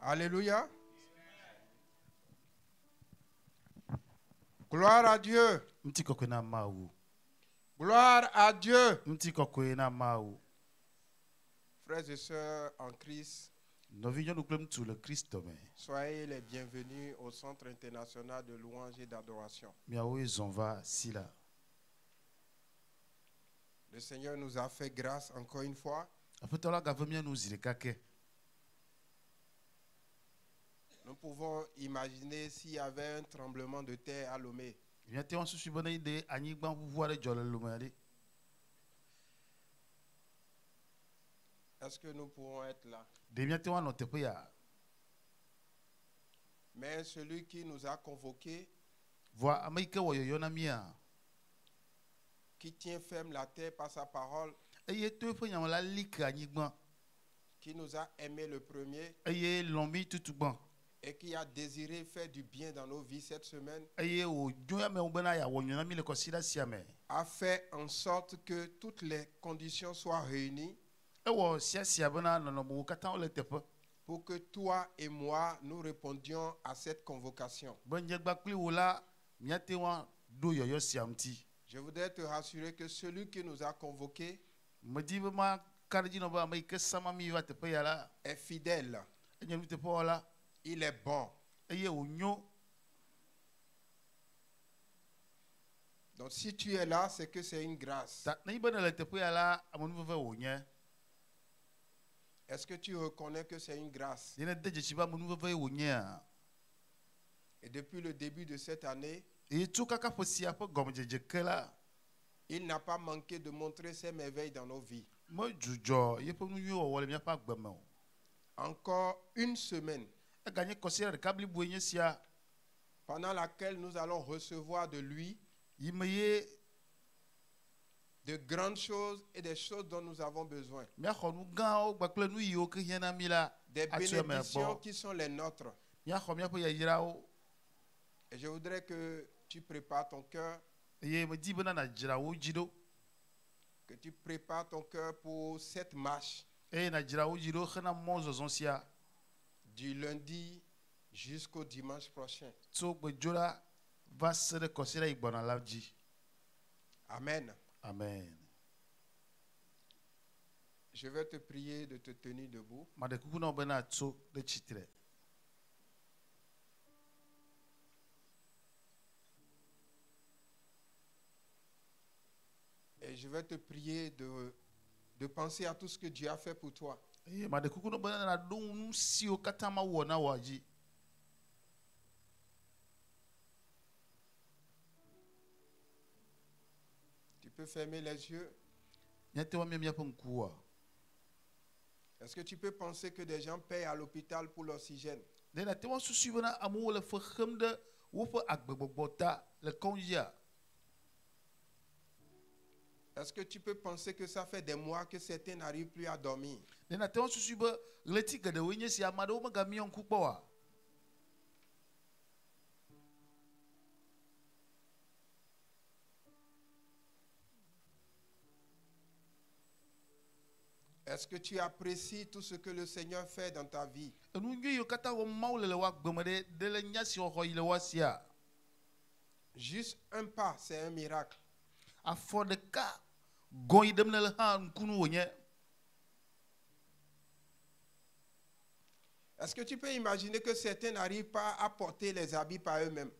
Alléluia. Gloire à Dieu. Gloire à Dieu. Frères et sœurs en Christ, soyez les bienvenus au Centre international de louange et d'adoration. Le Seigneur nous a fait grâce encore une fois. Nous pouvons imaginer s'il y avait un tremblement de terre à Lomé. Est-ce que nous pourrons être là? Mais celui qui nous a convoqués, qui tient ferme la terre par sa parole, qui nous a aimés le premier et qui a désiré faire du bien dans nos vies cette semaine, a fait en sorte que toutes les conditions soient réunies pour que toi et moi, nous répondions à cette convocation. Je voudrais te rassurer que celui qui nous a convoqués est fidèle. Il est bon. Donc si tu es là, c'est que c'est une grâce. Est-ce que tu reconnais que c'est une grâce? Et depuis le début de cette année, il n'a pas manqué de montrer ses merveilles dans nos vies. Encore une semaine pendant laquelle nous allons recevoir de lui de grandes choses et des choses dont nous avons besoin. Des bénédictions qui sont les nôtres. Et je voudrais que tu prépares ton cœur. Que tu prépares ton cœur pour cette marche. Du lundi jusqu'au dimanche prochain. Amen. Amen. Je vais te prier de te tenir debout. Et je vais te prier de penser à tout ce que Dieu a fait pour toi. Tu peux fermer les yeux. Est-ce que tu peux penser que des gens payent à l'hôpital pour l'oxygène? Est-ce que tu peux penser que ça fait des mois que certains n'arrivent plus à dormir? Est-ce que tu apprécies tout ce que le Seigneur fait dans ta vie? Juste un pas, c'est un miracle. Est-ce que tu peux imaginer que certains n'arrivent pas à porter les habits par eux-mêmes?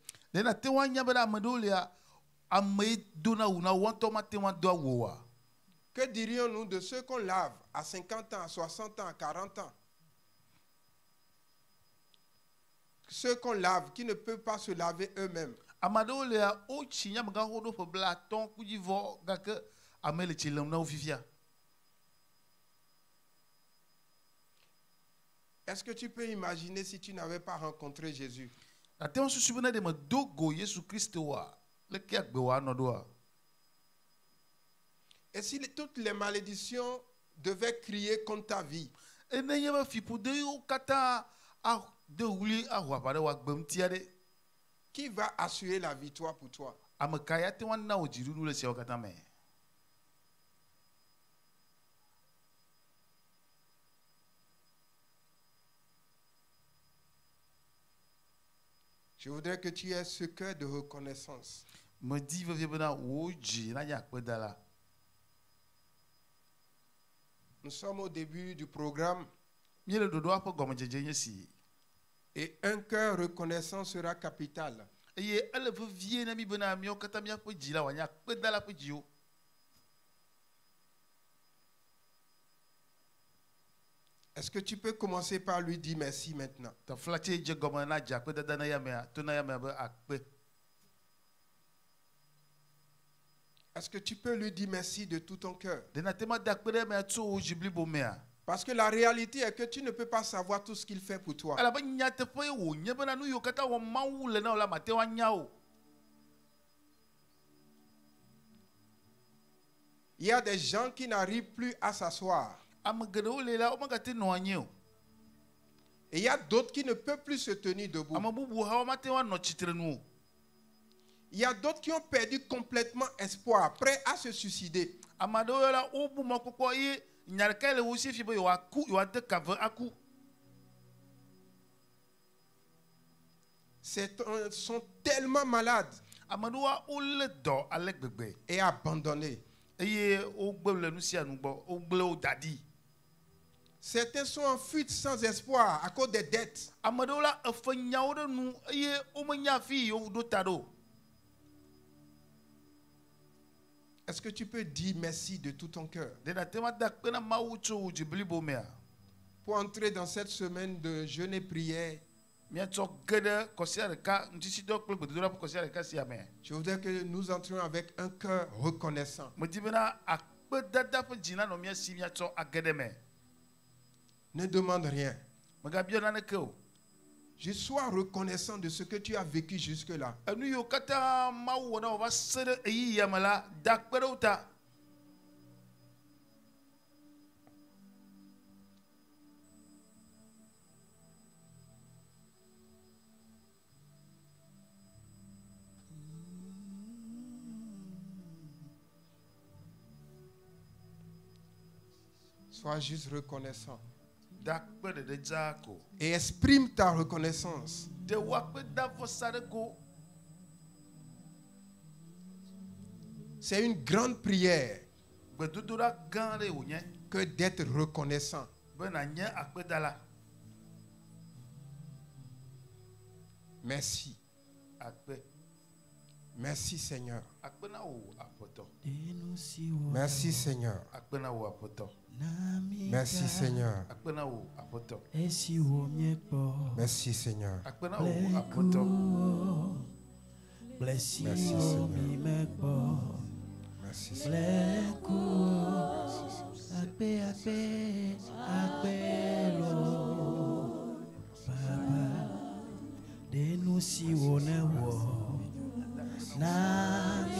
Que dirions-nous de ceux qu'on lave à 50 ans, à 60 ans, à 40 ans? Ceux qu'on lave, qui ne peuvent pas se laver eux-mêmes. Est-ce que tu peux imaginer si tu n'avais pas rencontré Jésus? Et si toutes les malédictions devaient crier contre ta vie? Qui va assurer la victoire pour toi? Je voudrais que tu aies ce cœur de reconnaissance. Nous sommes au début du programme. Et un cœur reconnaissant sera capital. Est-ce que tu peux commencer par lui dire merci maintenant? Est-ce que tu peux lui dire merci de tout ton cœur? Parce que la réalité est que tu ne peux pas savoir tout ce qu'il fait pour toi. Il y a des gens qui n'arrivent plus à s'asseoir. Et il y a d'autres qui ne peuvent plus se tenir debout. Il y a d'autres qui ont perdu complètement espoir, prêts à se suicider. Sont tellement malades et abandonnés. Certains sont en fuite sans espoir à cause des dettes. Est-ce que tu peux dire merci de tout ton cœur? Pour entrer dans cette semaine de jeûne et prière, je voudrais que nous entrions avec un cœur reconnaissant. Ne demande rien. Je sois reconnaissant de ce que tu as vécu jusque-là. Sois juste reconnaissant. Et exprime ta reconnaissance. C'est une grande prière que d'être reconnaissant. Merci. Merci Seigneur. Merci Seigneur. Merci Seigneur. Merci Seigneur. Merci Seigneur. Merci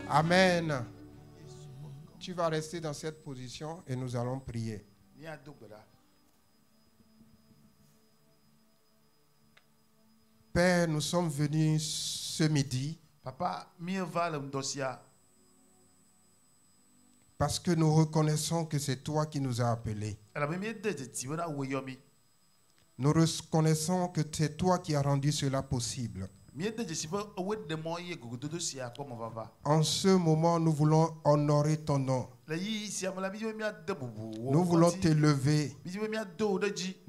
Amen. Tu vas rester dans cette position et nous allons prier. Père, nous sommes venus ce midi parce que nous reconnaissons que c'est toi qui nous as appelés. Nous reconnaissons que c'est toi qui as rendu cela possible. En ce moment, nous voulons honorer ton nom. Nous voulons t'élever.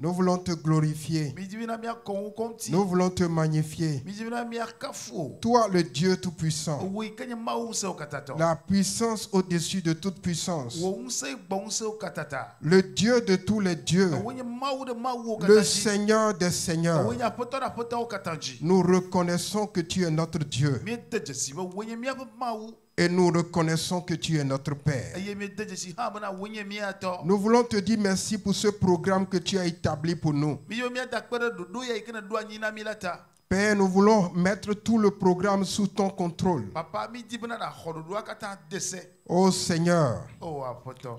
Nous voulons te glorifier. Nous voulons te magnifier. Toi, le Dieu Tout-Puissant. La puissance au-dessus de toute puissance. Le Dieu de tous les dieux. Le Seigneur des seigneurs. Nous reconnaissons que tu es notre Dieu. Et nous reconnaissons que tu es notre Père. Nous voulons te dire merci pour ce programme que tu as établi pour nous. Père, nous voulons mettre tout le programme sous ton contrôle. Oh Seigneur,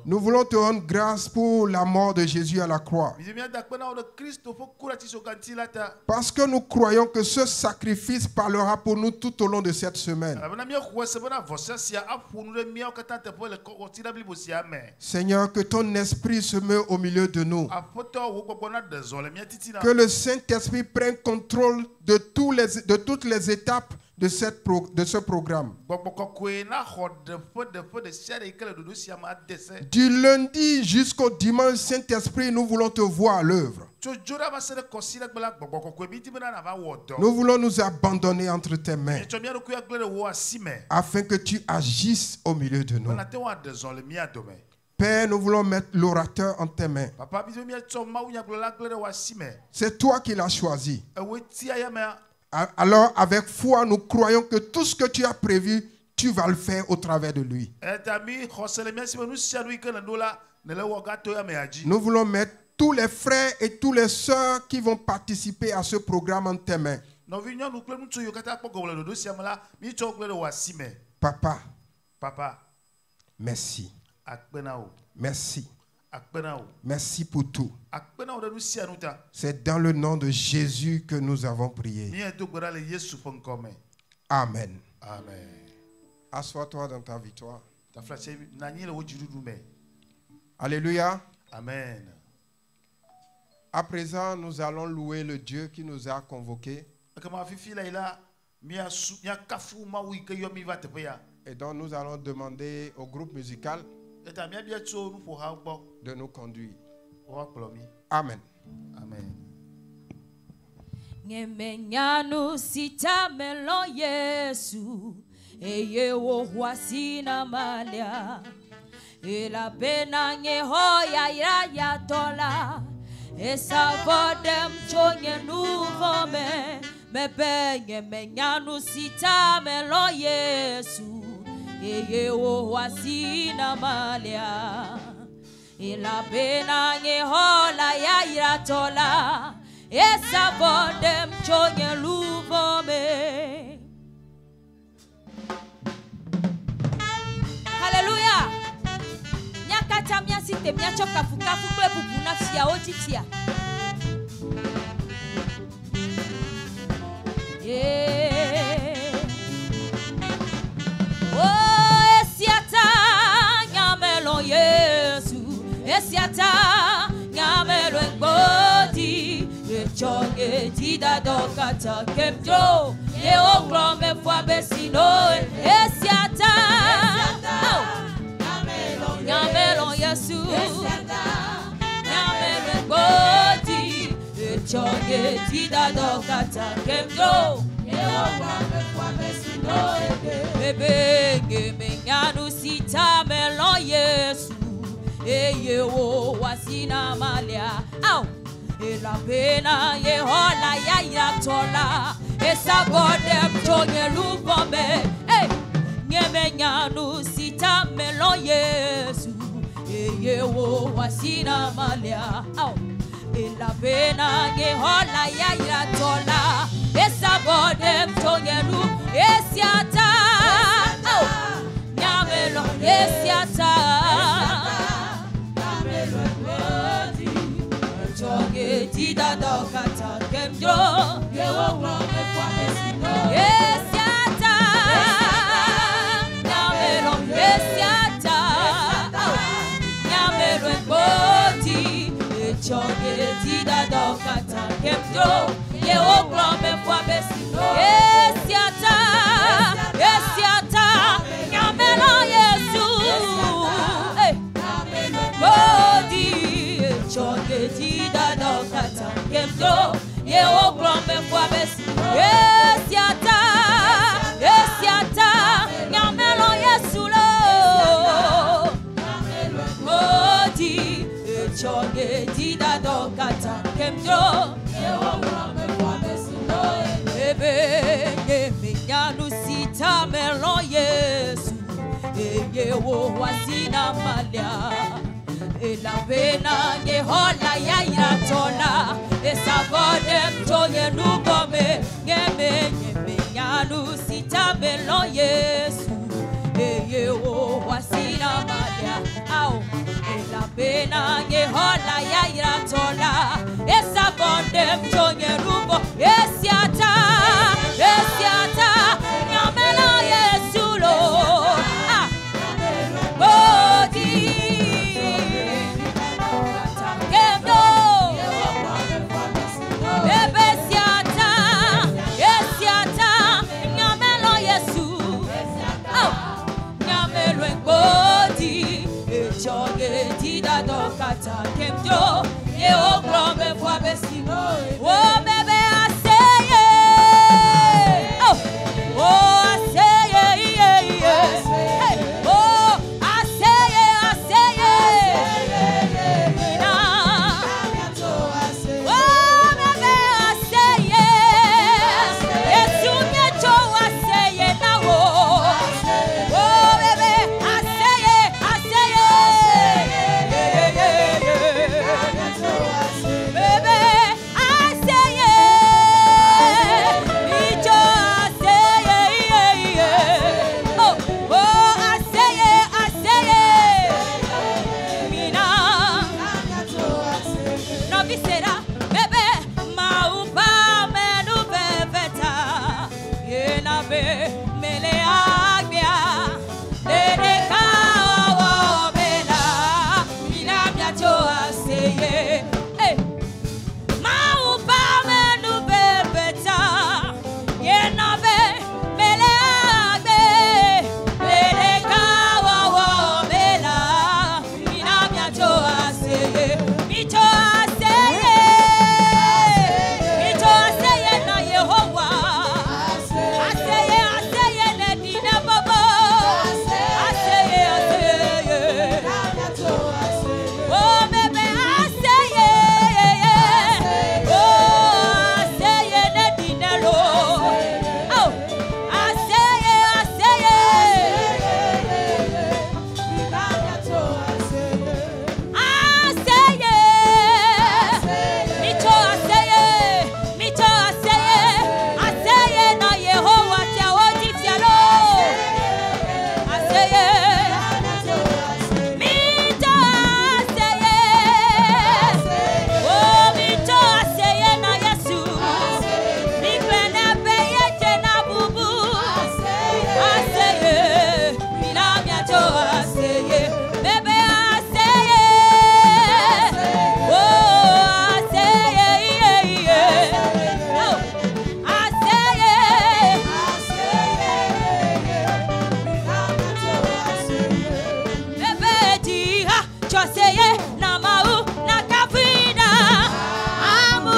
nous voulons te rendre grâce pour la mort de Jésus à la croix. Parce que nous croyons que ce sacrifice parlera pour nous tout au long de cette semaine. Seigneur, que ton esprit se meut au milieu de nous. Que le Saint-Esprit prenne contrôle de toutes les étapes de ce programme. Du lundi jusqu'au dimanche, Saint-Esprit, nous voulons te voir à l'œuvre. Nous voulons nous abandonner entre tes mains afin que tu agisses au milieu de nous. Père, nous voulons mettre l'orateur en tes mains. C'est toi qui l'as choisi. Alors, avec foi, nous croyons que tout ce que tu as prévu, tu vas le faire au travers de lui. Nous voulons mettre tous les frères et toutes les sœurs qui vont participer à ce programme en tes mains. Papa, merci. Merci. Merci pour tout. C'est dans le nom de Jésus que nous avons prié. Amen. Amen. Assois-toi dans ta victoire. Alléluia. Amen. À présent, nous allons louer le Dieu qui nous a convoqués. Et donc nous allons demander au groupe musical de nous conduire. Amen. Amen. Ngemenyanu sita melo Yesu eye wo huasina malia ela pena ngehoya ya tola esa vodem chonye nuvome mebe ngemenyanu sita melo Yesu eye wo huasina malia ela pena ngehola ya iratola esa vodem chonye luvome. Hallelujah. Nyakata miasite miachoka fukafu kwe bubuna fia ojitia. Yeah. Oh, esiata nyamelo Yesu. Esiata nyamelo ngodi. Echonge tida dokata kemjo. Ye oklome fwa besino. Esiata. Nyamelo Yesu. Nyamelo ngodi. Echonge tida dokata kemjo. Ye oklome fwa besino. Bebe gemenyanu sita melo Yesu. Eye wo wasina malia. Au. Ela pena ye hola ya iratola. Esa godem chonye lubome. Hey, nyemenyanu sita melo Yesu. Eye wo wasina malia. Au. Ela pena ye hola ya iratola. Esa godem chonye lu. Esiata. Au. Nyamelo esiata. Tida dokata kemjo yewo ngome kwa mesino esiata nyamelo esiata nyamelo ngoti echonge tida dokata kemjo yewo ngome kwa mesino esiata esiata nyamelo Yesu ngoti echonge tida dokata kemjo ye oglombe kwa besi esiata esiata nyamelo Yesu lo ngoti echonge tida dokata kemjo ye oglombe kwa besi lo ebe ngemenyanu sita melo Yesu ye wo wasina malia. Ela pena nge hola ya iratola. Esa vodem chonye nubome. Ngeme nyanu sita melo Yesu. Eye wo asina malia au ela pena ye hola ya iratola esa bonde mtonye rumbo esiata nyamela yesulo bodi takendo ebesiata esiata nyamela yesu nyamelo bodi echoge tida dokata kemjo ye oglombe fwa besino o bebe aseye oh aseye oh aseye na oh bebe aseye yesu nyecho aseye na wo oh bebe aseye bebe aseye micho aseye oh aseye mina no visera bebe maupa menu beveta yena be mele agbia dede kawo bela mina miacho aseye maupa menu beveta yena be mele agbe dede kawo bela mina miacho aseye micho aseye na Yehovah aseye le dina bobo aseye oh bebe aseye oh aseye le dina lo oh aseye micho aseye na Yehovah tiawoji tialo aseye micho oh micho aseye na Yesu mikwene beye jena bubu aseye mina miacho aseye bebe aseye oh aseye oh bebe jiha choseye na mau na kafida amu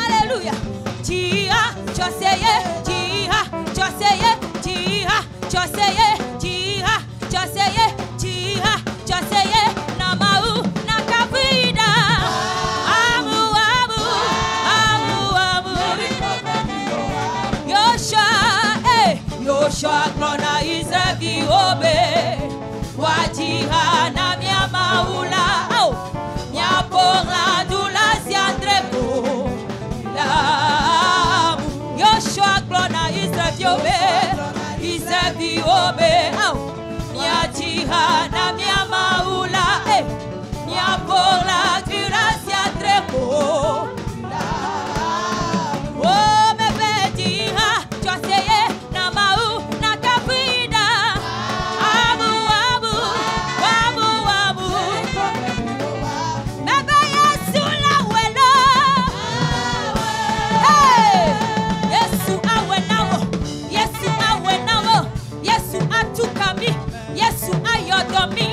hallelujah jiha choseye na mau na kafida amu Yoshua klona Israeli obe wajiha na mia maula au nya pora dula siandreko la Yoshua klona Israeli obe au nya jiha na mia maula nya pora dula siandreko oh bebe jiha choseye na mau na kafida abu bebe Yesu la weno Yesu awenawo Yesu atukami Yesu ayodomi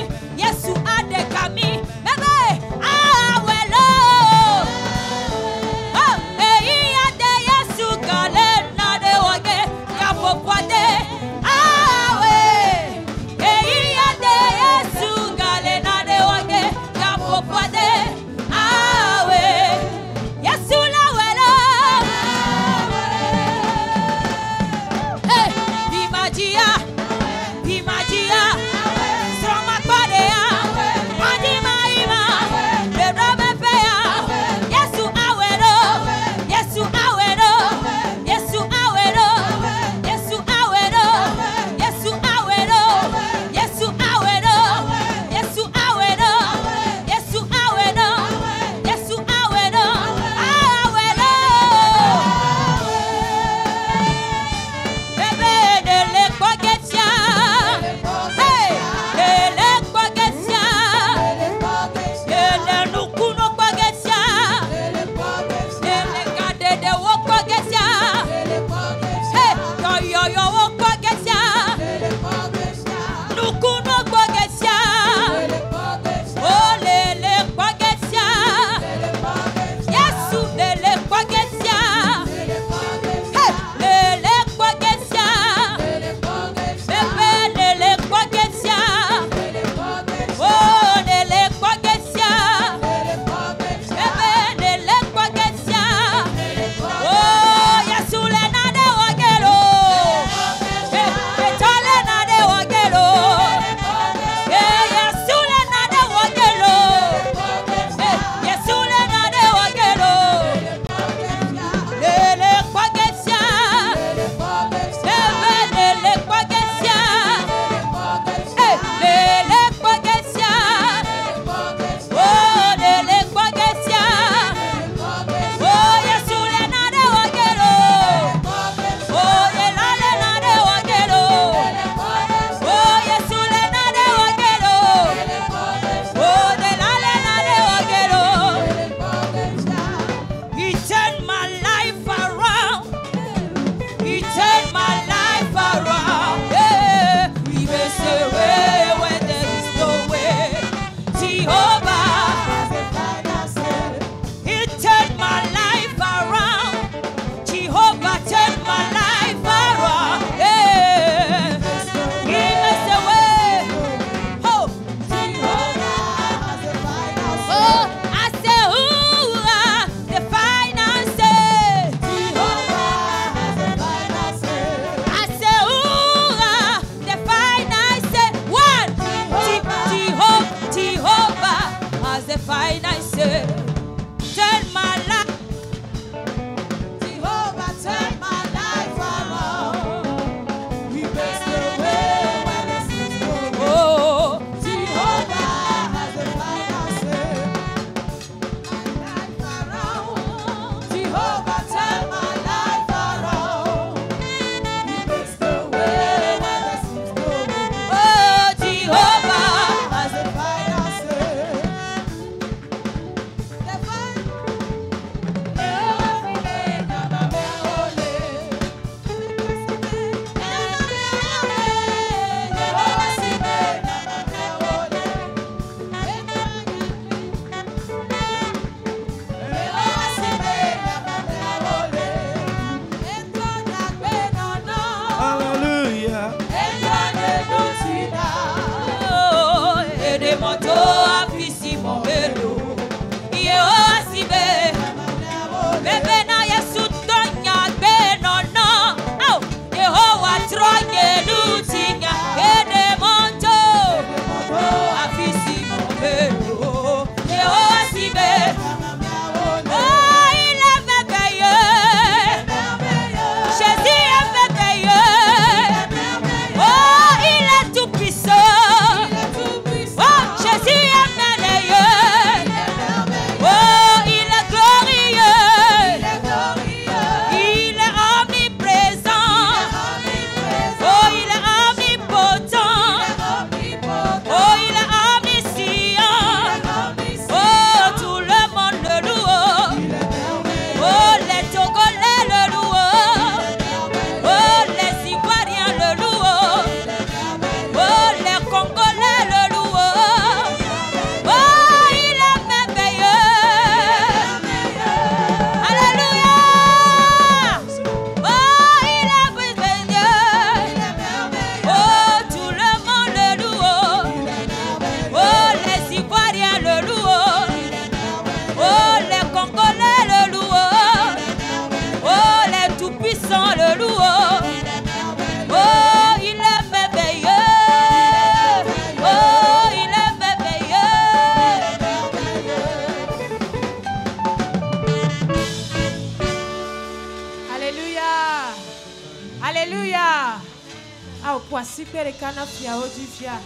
Au poissi pere kana fia oji fia.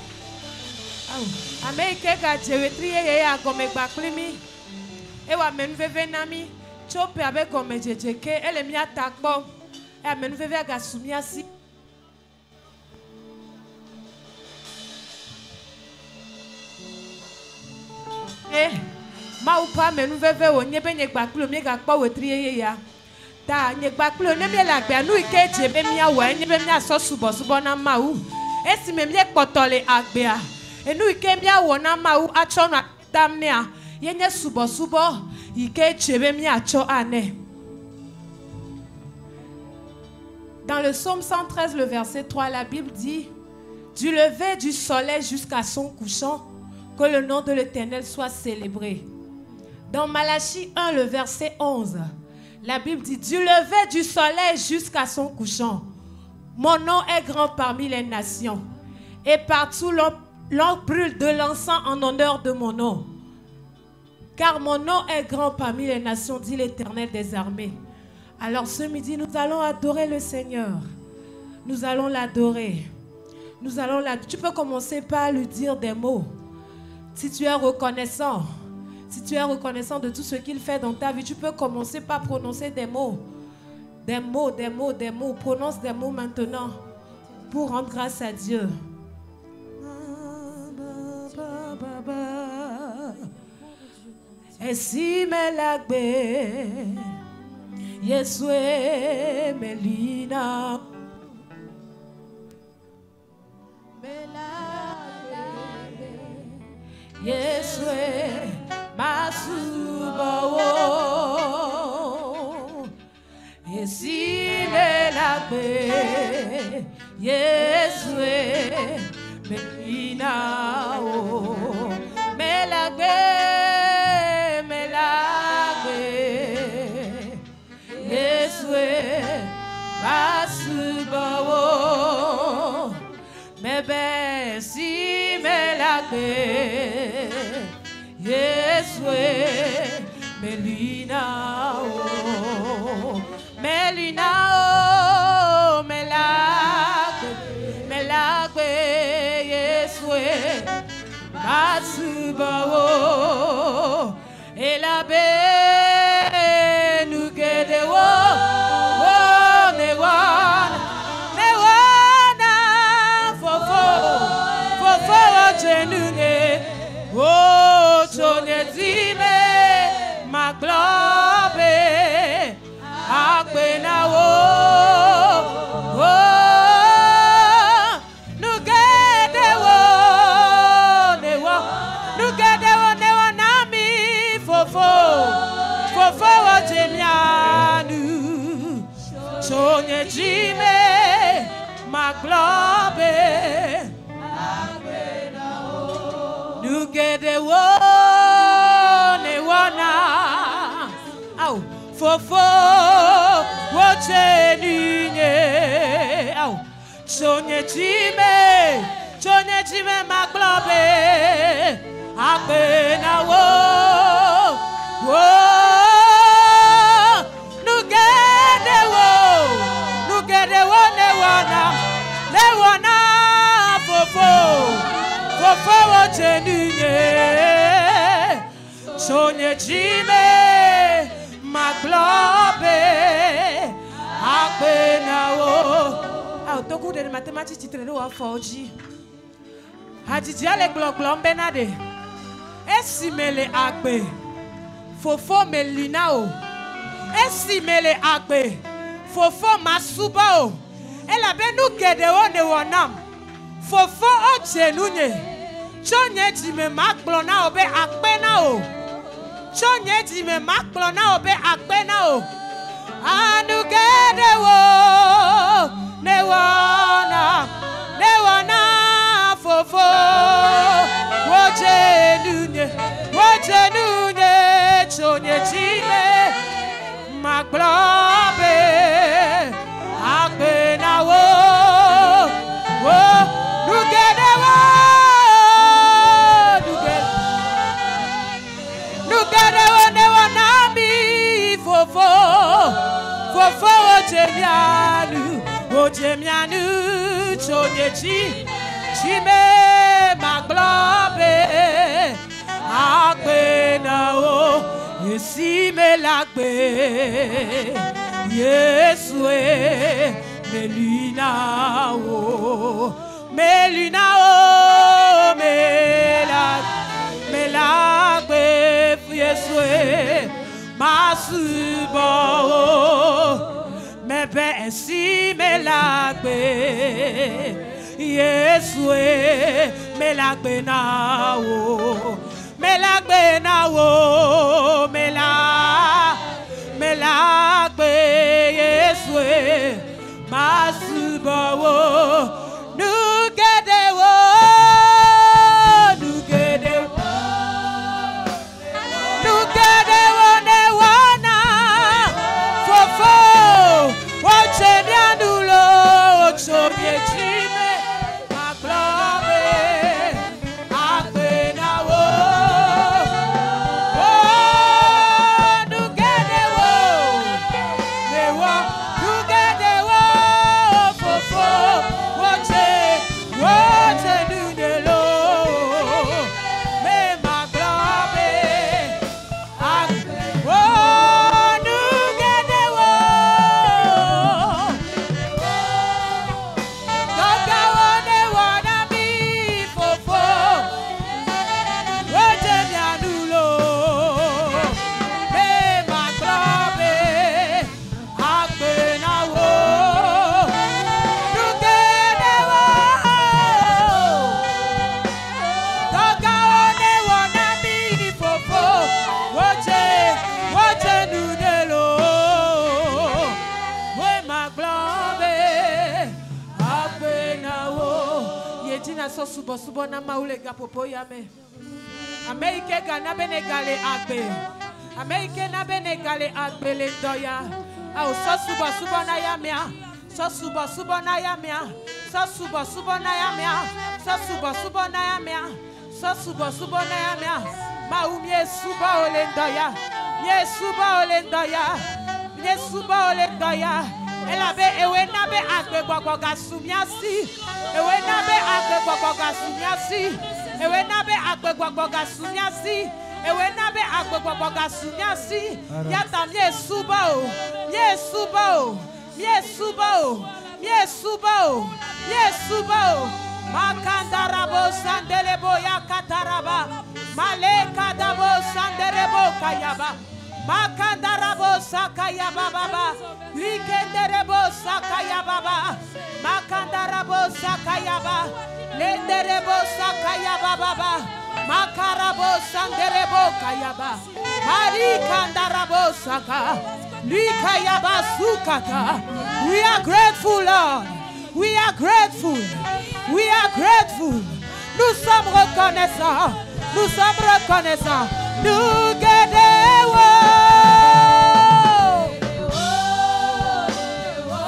Au Amerike ga jewetri ye ya gome gbaklimi. E wa menu veve nami. Chope abe gome jejeke ele mi atakbo. E menu veve ga sumiasi. Ma ou pas menu veve o nyebe nyekbaklo mi ga kpo wetri ye ya. Ta nyekbaklo ne mi la gbe nu ike jebe mi awa nyebe mi aso subo na ma u. Esi me mi ekpotole agbe a. Enu ike mi awo na ma u acho na damne a. Yenye subo ike jebe mi acho ane. Dans le psaume 113, le verset 3, la Bible dit: du lever du soleil jusqu'à son couchant, que le nom de l'Éternel soit célébré. Dans Malachie 1, le verset 11, la Bible dit: du lever du soleil jusqu'à son couchant, mon nom est grand parmi les nations, et partout l'on brûle de l'encens en honneur de mon nom. Car mon nom est grand parmi les nations, dit l'Éternel des armées. Alors ce midi, nous allons adorer le Seigneur. Nous allons l'adorer. Nous allons l'adorer. Tu peux commencer par lui dire des mots. Si tu es reconnaissant, de tout ce qu'il fait dans ta vie, tu peux commencer par prononcer des mots. Des mots. Prononce des mots maintenant pour rendre grâce à Dieu. Et si me lagbe, Yesue Melina, Yesue Masubawo, Yesi Melagbe, Yesue Melina, Melagbe, Yesue Masubawo, Mebe si Melagbe, Yesue Melina, Melina, Melagbe, Yesue Masubawo, et la oh, Johnny Dime, ma globe, Akbena, oh, nu get the nami, fofo, Jemianu, Johnny Dime, ma globe. Get the one, au, fofo, wote ninye, au, chonye chime maglobe, akena wo, nu get the one, ne wana, fofo. Fofo Jenunye, Sonye Jime, Maglobe, Akbenao. Ah, au toku de mathématiques, tu traînes au Fauji. Hadidia le glombe nade. Esimele Akbe, Fofo Melinao. Esimele Akbe, Fofo Masubao. Elle a benu kedeo ne wanam. Fofo Jenunye. Chonye dime makblona obe akpena o. Chonye dime makblona obe akpena o. Anu gede wo ne wana fofo wo jenunye chonye dime makblobe akpena wo nu gede wo. Fofo Ojemianu, Chime ma globe akbe na o yesi me lagbe Yesu melina o me lagbe Yesu masubo me be si me lagbe Yesu me lagbe na o me lagbe Yesu masubo nugedewo ne wana fofo ocheni anulo ochobiechi subo na maule gapopo yame Amerike gana benegale agbe Amerike na benegale agbe le doya au subo na yamia subo na yamia subo na yamia subo na yamia subo na yamia maumie suba olendoya suba olendoya elabe ewe nabe agbe gbogoga sumiasi ewe nabe agbe gbogoga sumiasi ewe nabe agbe gbogoga sumiasi ewe nabe agbe gbogoga sumiasi yata mie suba o makandarabo sandelebo yakataraba maleka dabo sanderebo kayaba makandarabo sakaya baba likenderebo sakaya baba makandarabo sakaya ba lenderebo sakaya baba makarabo sanderebo kayaba marikandarabo saka likayaba sukata. We are grateful, Lord. We are grateful. Nous sommes reconnaissants. Nous guédéwo.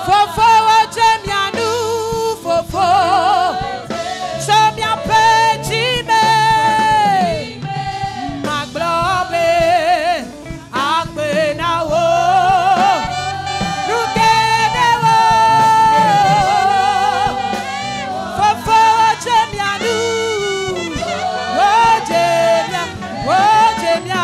Fofo ojemia nous fofo. Jemia petit me. Ma globe akbenawo. Nous guédéwo. Fofo ojemia nous. Ojemia.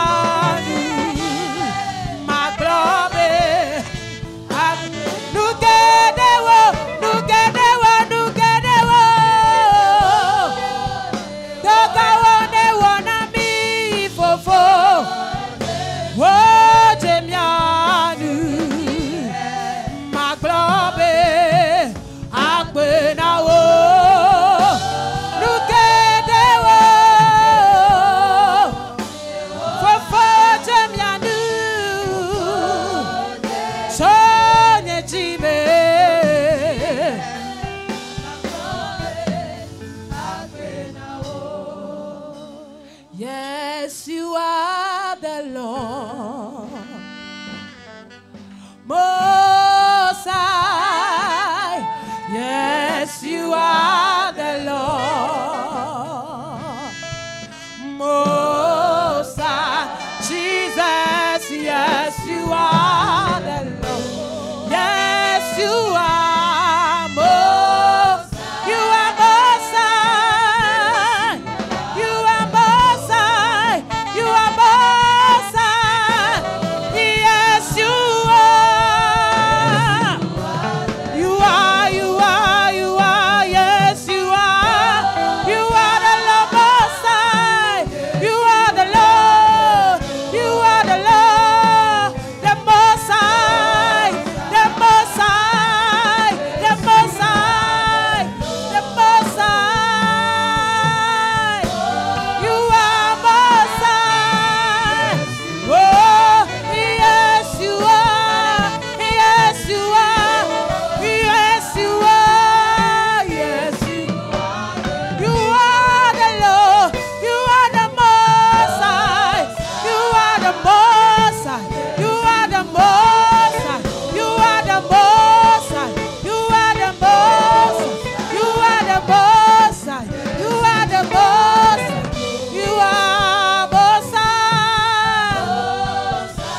the Most High. You are the Most High. You are Most High.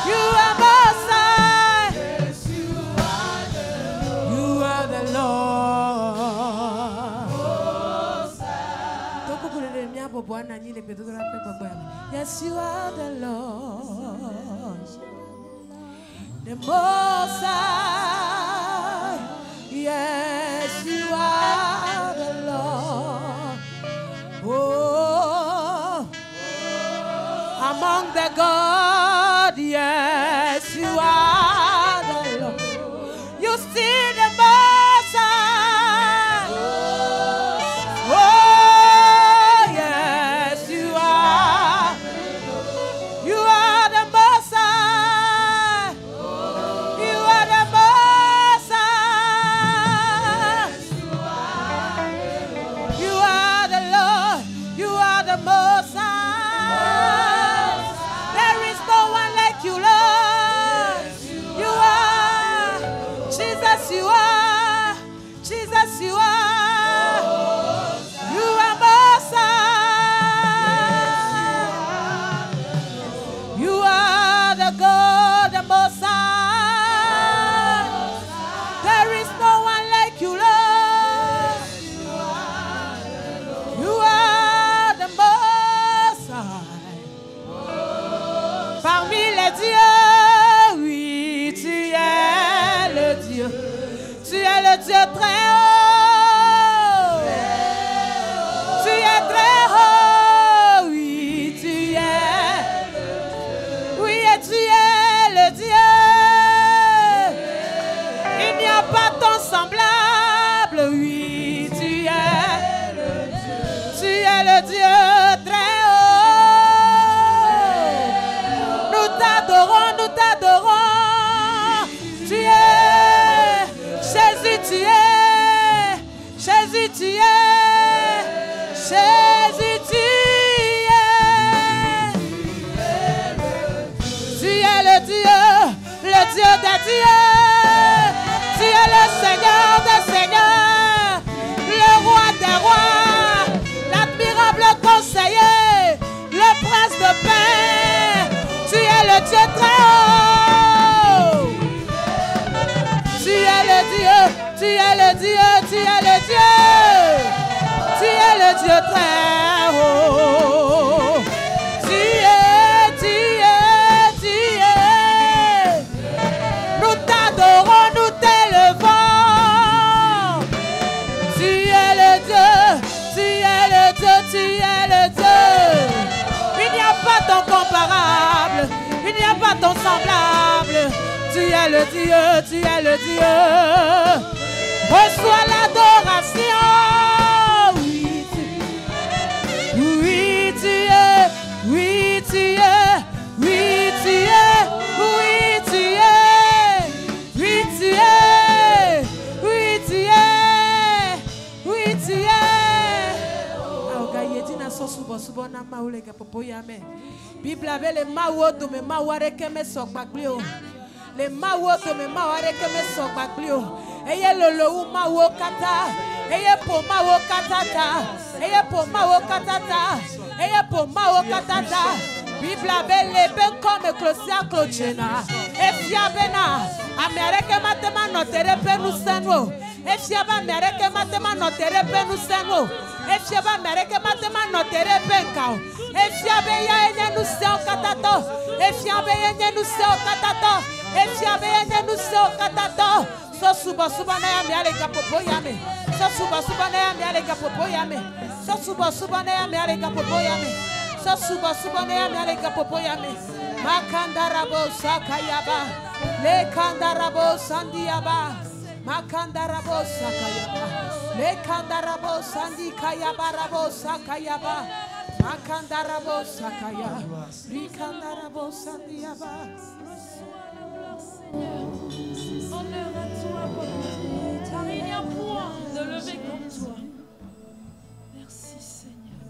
You are Most High. You are the Lord. Yes, you are the Lord. The Most High. Yes, you are the Lord. Oh, among the gods, yes, you are the Lord. You see the Most High. Oh, yes, you are. You are the Most High. You are the Most High. You are the Lord. You are the Most High. There is no one like you, Lord. You are. Jesus, you are. Jesus, you are. You are Most High. You are the God, the Most High. There is no one like you, Lord. You are the Most High. Parmi les dieux, oui, tu es le Dieu. Tu es le Dieu très haut. Tu es très haut, oui, tu es. Oui, et tu es le Dieu. Il n'y a pas ton semblable, oui, tu es. Tu es le Dieu très haut. Nous t'adorons, nous t'adorons. Tu es. Jésus, tu es. Jésus, tu es. Jésus, tu es. Tu es le Dieu des dieux. Tu es le Seigneur des seigneurs, le roi des rois, l'admirable conseiller, le prince de paix. Tu es le Dieu très haut. Tu es le Dieu, tu es le Dieu, tu es le Dieu. Tu es le Dieu très haut. Tu es, tu es, tu es. Nous t'adorons, nous t'élevons. Tu es le Dieu, tu es le Dieu, tu es le Dieu. Il n'y a pas ton comparable, il n'y a pas ton semblable. Tu es le Dieu, tu es le Dieu. Reçois l'adoration. Oui, tu es, oui, tu es, oui, tu es, oui, tu es, oui, tu es, oui, tu es, oui, tu es. Bible avait les maouoto, mais maouareke me sokbaklio. Les maouoto, mais maouareke me sokbaklio. Eye lolo ou mawo kata, eye po mawo katata, eye po mawo katata, eye po mawo katata. Bible avait ben comme Closia Clochena. Efia bena, Amerike matema notere penu senwo. Efia ba Amerike matema notere penu senwo. Efia ba Amerike matema notere penkao. Efia be ya enye nu se okatato. Efia be enye nu se okatato. Efia be enye nu se okatato. So suba suba na ya mi ale kapopo yame. So suba suba na ya mi ale kapopo yame. So suba suba na ya mi ale kapopo yame. So suba suba na ya mi ale kapopo yame. Makandarabo sakayaba. Le kandarabo sandiaba. Makandarabo sakayaba. Le kandarabo sandikayaba rabo sakayaba. Makandarabo sakaya. Le kandarabo sandiaba. Honneur à toi, papa. Il n'y a point de lever comme toi. Merci, Seigneur.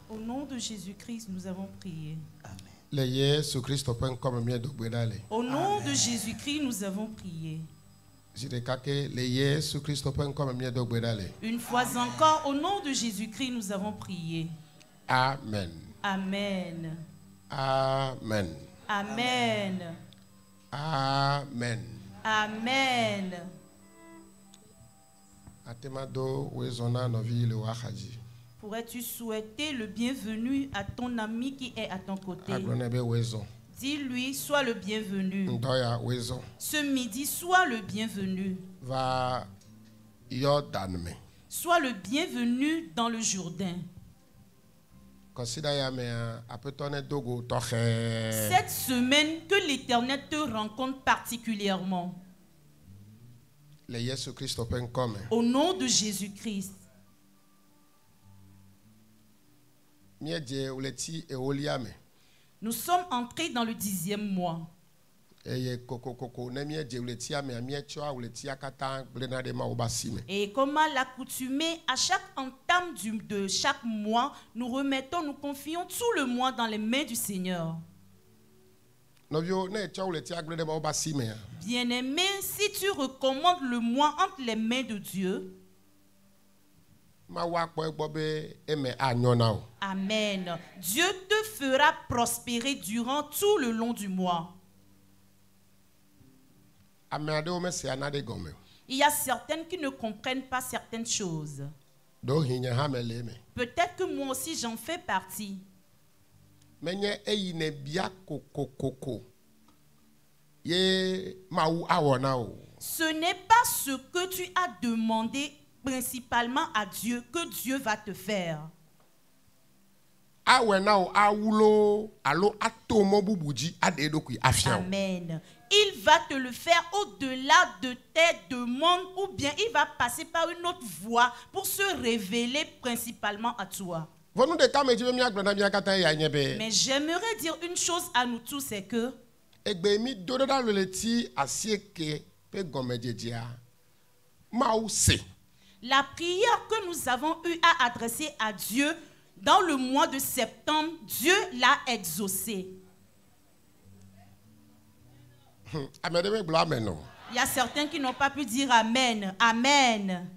Au nom de Jésus-Christ, nous avons prié. Au nom de Jésus-Christ, nous avons prié. Une fois encore, au nom de Jésus-Christ, nous avons prié. Amen. Amen. Amen. Amen. Amen. Amen. Pourrais-tu souhaiter le bienvenu à ton ami qui est à ton côté? Dis-lui, sois le bienvenu. Ce midi, sois le bienvenu. Sois le bienvenu dans le Jourdain. Cette semaine, que l'Éternel te rencontre particulièrement. Au nom de Jésus-Christ. Nous sommes entrés dans le 10e mois. Et comme à l'accoutumée, à chaque entame de chaque mois, nous confions tout le mois dans les mains du Seigneur. Bien-aimé, si tu recommandes le mois entre les mains de Dieu, amen. Dieu te fera prospérer durant tout le long du mois. Il y a certaines qui ne comprennent pas certaines choses. Peut-être que moi aussi j'en fais partie. Ce n'est pas ce que tu as demandé principalement à Dieu que Dieu va te faire. Amen. Il va te le faire au-delà de tes demandes ou bien il va passer par une autre voie pour se révéler principalement à toi. Mais j'aimerais dire une chose à nous tous, c'est que la prière que nous avons eu à adresser à Dieu dans le mois de septembre, Dieu l'a exaucée. Il y a certains qui n'ont pas pu dire Amen. Amen.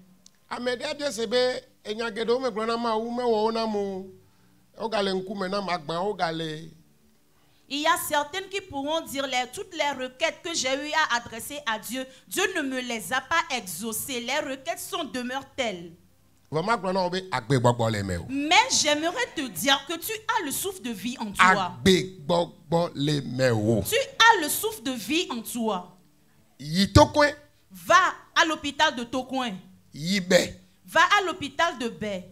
Il y a certaines qui pourront dire toutes les requêtes que j'ai eu à adresser à Dieu, Dieu ne me les a pas exaucées. Les requêtes demeurent telles. Mais j'aimerais te dire que tu as le souffle de vie en toi. Tu as le souffle de vie en toi. Va à l'hôpital de Tokoin. Va à l'hôpital de Baie.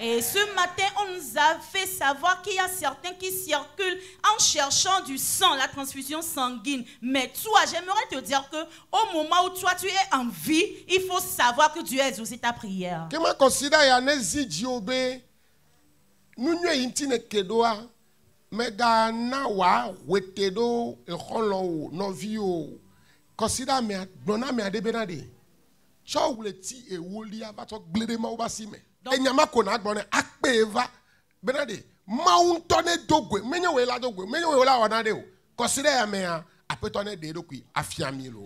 Et ce matin, on nous a fait savoir qu'il y a certains qui circulent en cherchant du sang, la transfusion sanguine. Mais toi, j'aimerais te dire que au moment où toi tu es en vie, il faut savoir que Dieu a exaucé ta prière.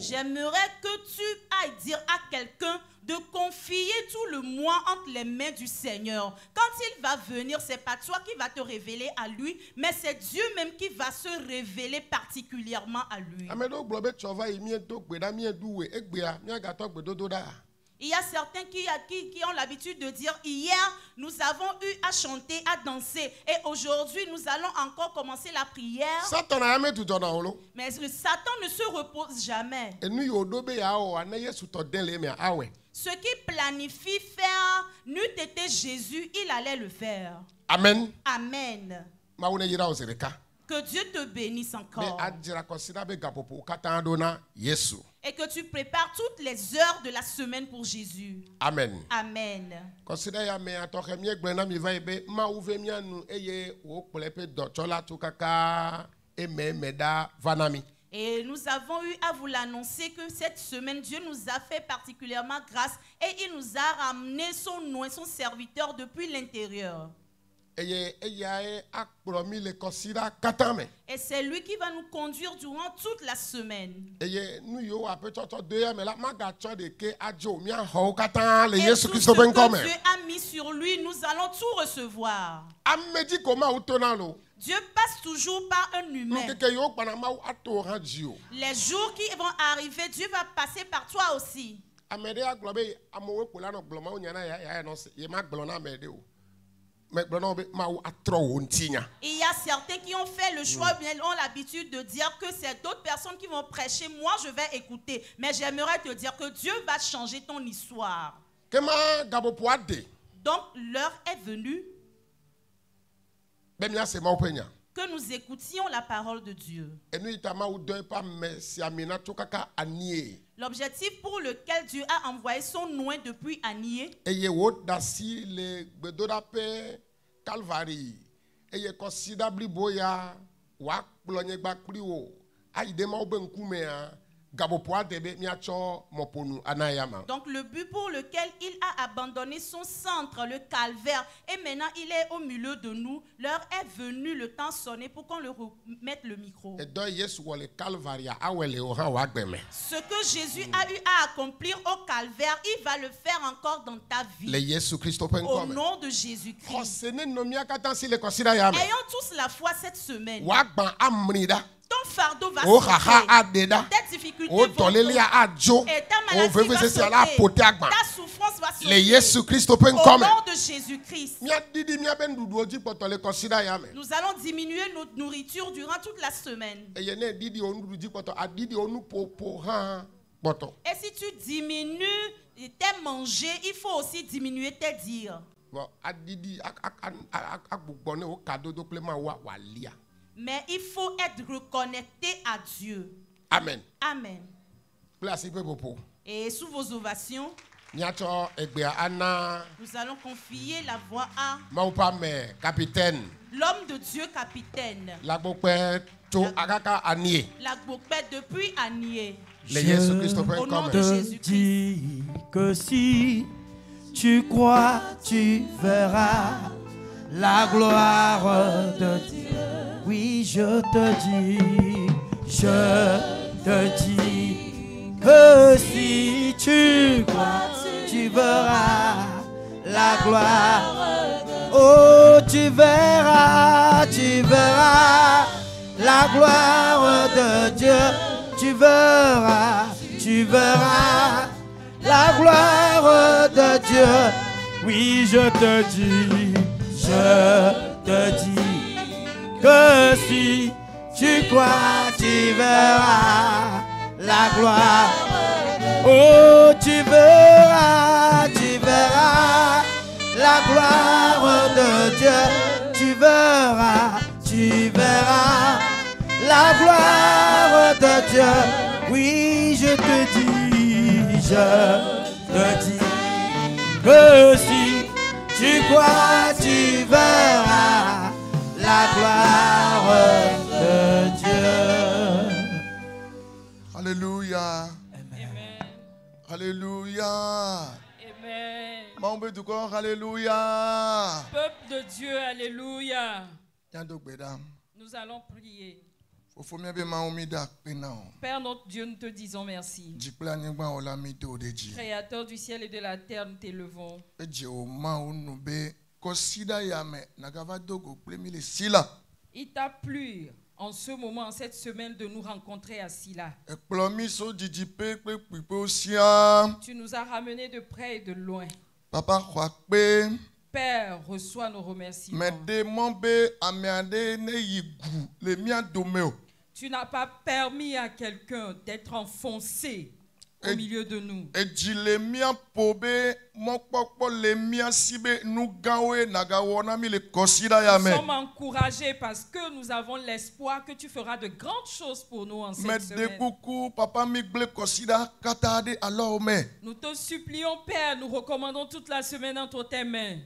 J'aimerais que tu ailles dire à quelqu'un de confier tout le mois entre les mains du Seigneur. Quand il va venir, c'est pas toi qui va te révéler à lui, mais c'est Dieu même qui va se révéler particulièrement à lui. Il y a certains qui ont l'habitude de dire hier, nous avons eu à chanter, à danser. Et aujourd'hui, nous allons encore commencer la prière. Mais le Satan ne se repose jamais. Ce qui planifie faire n'eût été Jésus, il allait le faire. Amen. Amen. Que Dieu te bénisse encore. Et que tu prépares toutes les heures de la semaine pour Jésus. Amen. Amen. Considère ya me atoke mi gbena mi va ebe ma uve mi anu eye wo plepe dochola tukaka meda vanami. Et nous avons eu à vous l'annoncer que cette semaine, Dieu nous a fait particulièrement grâce et il nous a ramené son nom et son serviteur depuis l'intérieur. Et c'est lui qui va nous conduire durant toute la semaine. Et tout ce que Dieu a mis sur lui, nous allons tout recevoir. Dieu passe toujours par un humain. Les jours qui vont arriver, Dieu va passer par toi aussi. Il y a certains qui ont fait le choix, bien ont l'habitude de dire que c'est d'autres personnes qui vont prêcher. Moi, je vais écouter. Mais j'aimerais te dire que Dieu va changer ton histoire. Donc, l'heure est venue que nous écoutions la parole de Dieu. L'objectif pour lequel Dieu a envoyé son loin depuis Anié. Donc le but pour lequel il a abandonné son centre, le calvaire, et maintenant il est au milieu de nous, l'heure est venue, le temps sonné pour qu'on le remette le micro. Ce que Jésus a eu à accomplir au calvaire, il va le faire encore dans ta vie. Au nom de Jésus-Christ. Ayons tous la foi cette semaine. Ton fardeau va sauter. Tes difficultés vont sauter. Et ta maladie va sauter. Ta souffrance va sauter. Au nom de Jésus-Christ. Nous allons diminuer notre nourriture durant toute la semaine. Et si tu diminues tes manger, il faut aussi diminuer tes dires. Mais il faut être reconnecté à Dieu. Amen. Amen. Et sous vos ovations, nous allons confier la voix à l'homme de Dieu capitaine. La Gbokpet depuis Anié. Au nom de Jésus-Christ. Dis que si tu crois, tu verras la gloire de Dieu. Oui, je te dis que si tu crois, tu verras la gloire. Oh, tu verras la gloire de Dieu. Tu verras la gloire de Dieu. Oui, je te dis que si tu crois, tu verras la gloire. Oh, tu verras la gloire de Dieu. Tu verras la gloire de Dieu. Oui, je te dis que si tu crois, tu verras la gloire de Dieu. Alléluia. Amen. Alléluia. Amen. Membre du corps, alléluia. Peuple de Dieu, alléluia. Nous allons prier. Père notre Dieu, nous te disons merci. Créateur du ciel et de la terre, nous t'élevons. Il t'a plu en ce moment, en cette semaine, de nous rencontrer à Silla. Tu nous as ramenés de près et de loin. Père, reçois nos remerciements. Tu n'as pas permis à quelqu'un d'être enfoncé au milieu de nous. Nous sommes encouragés parce que nous avons l'espoir que tu feras de grandes choses pour nous en cette semaine. Nous te supplions, Père, nous recommandons toute la semaine entre tes mains.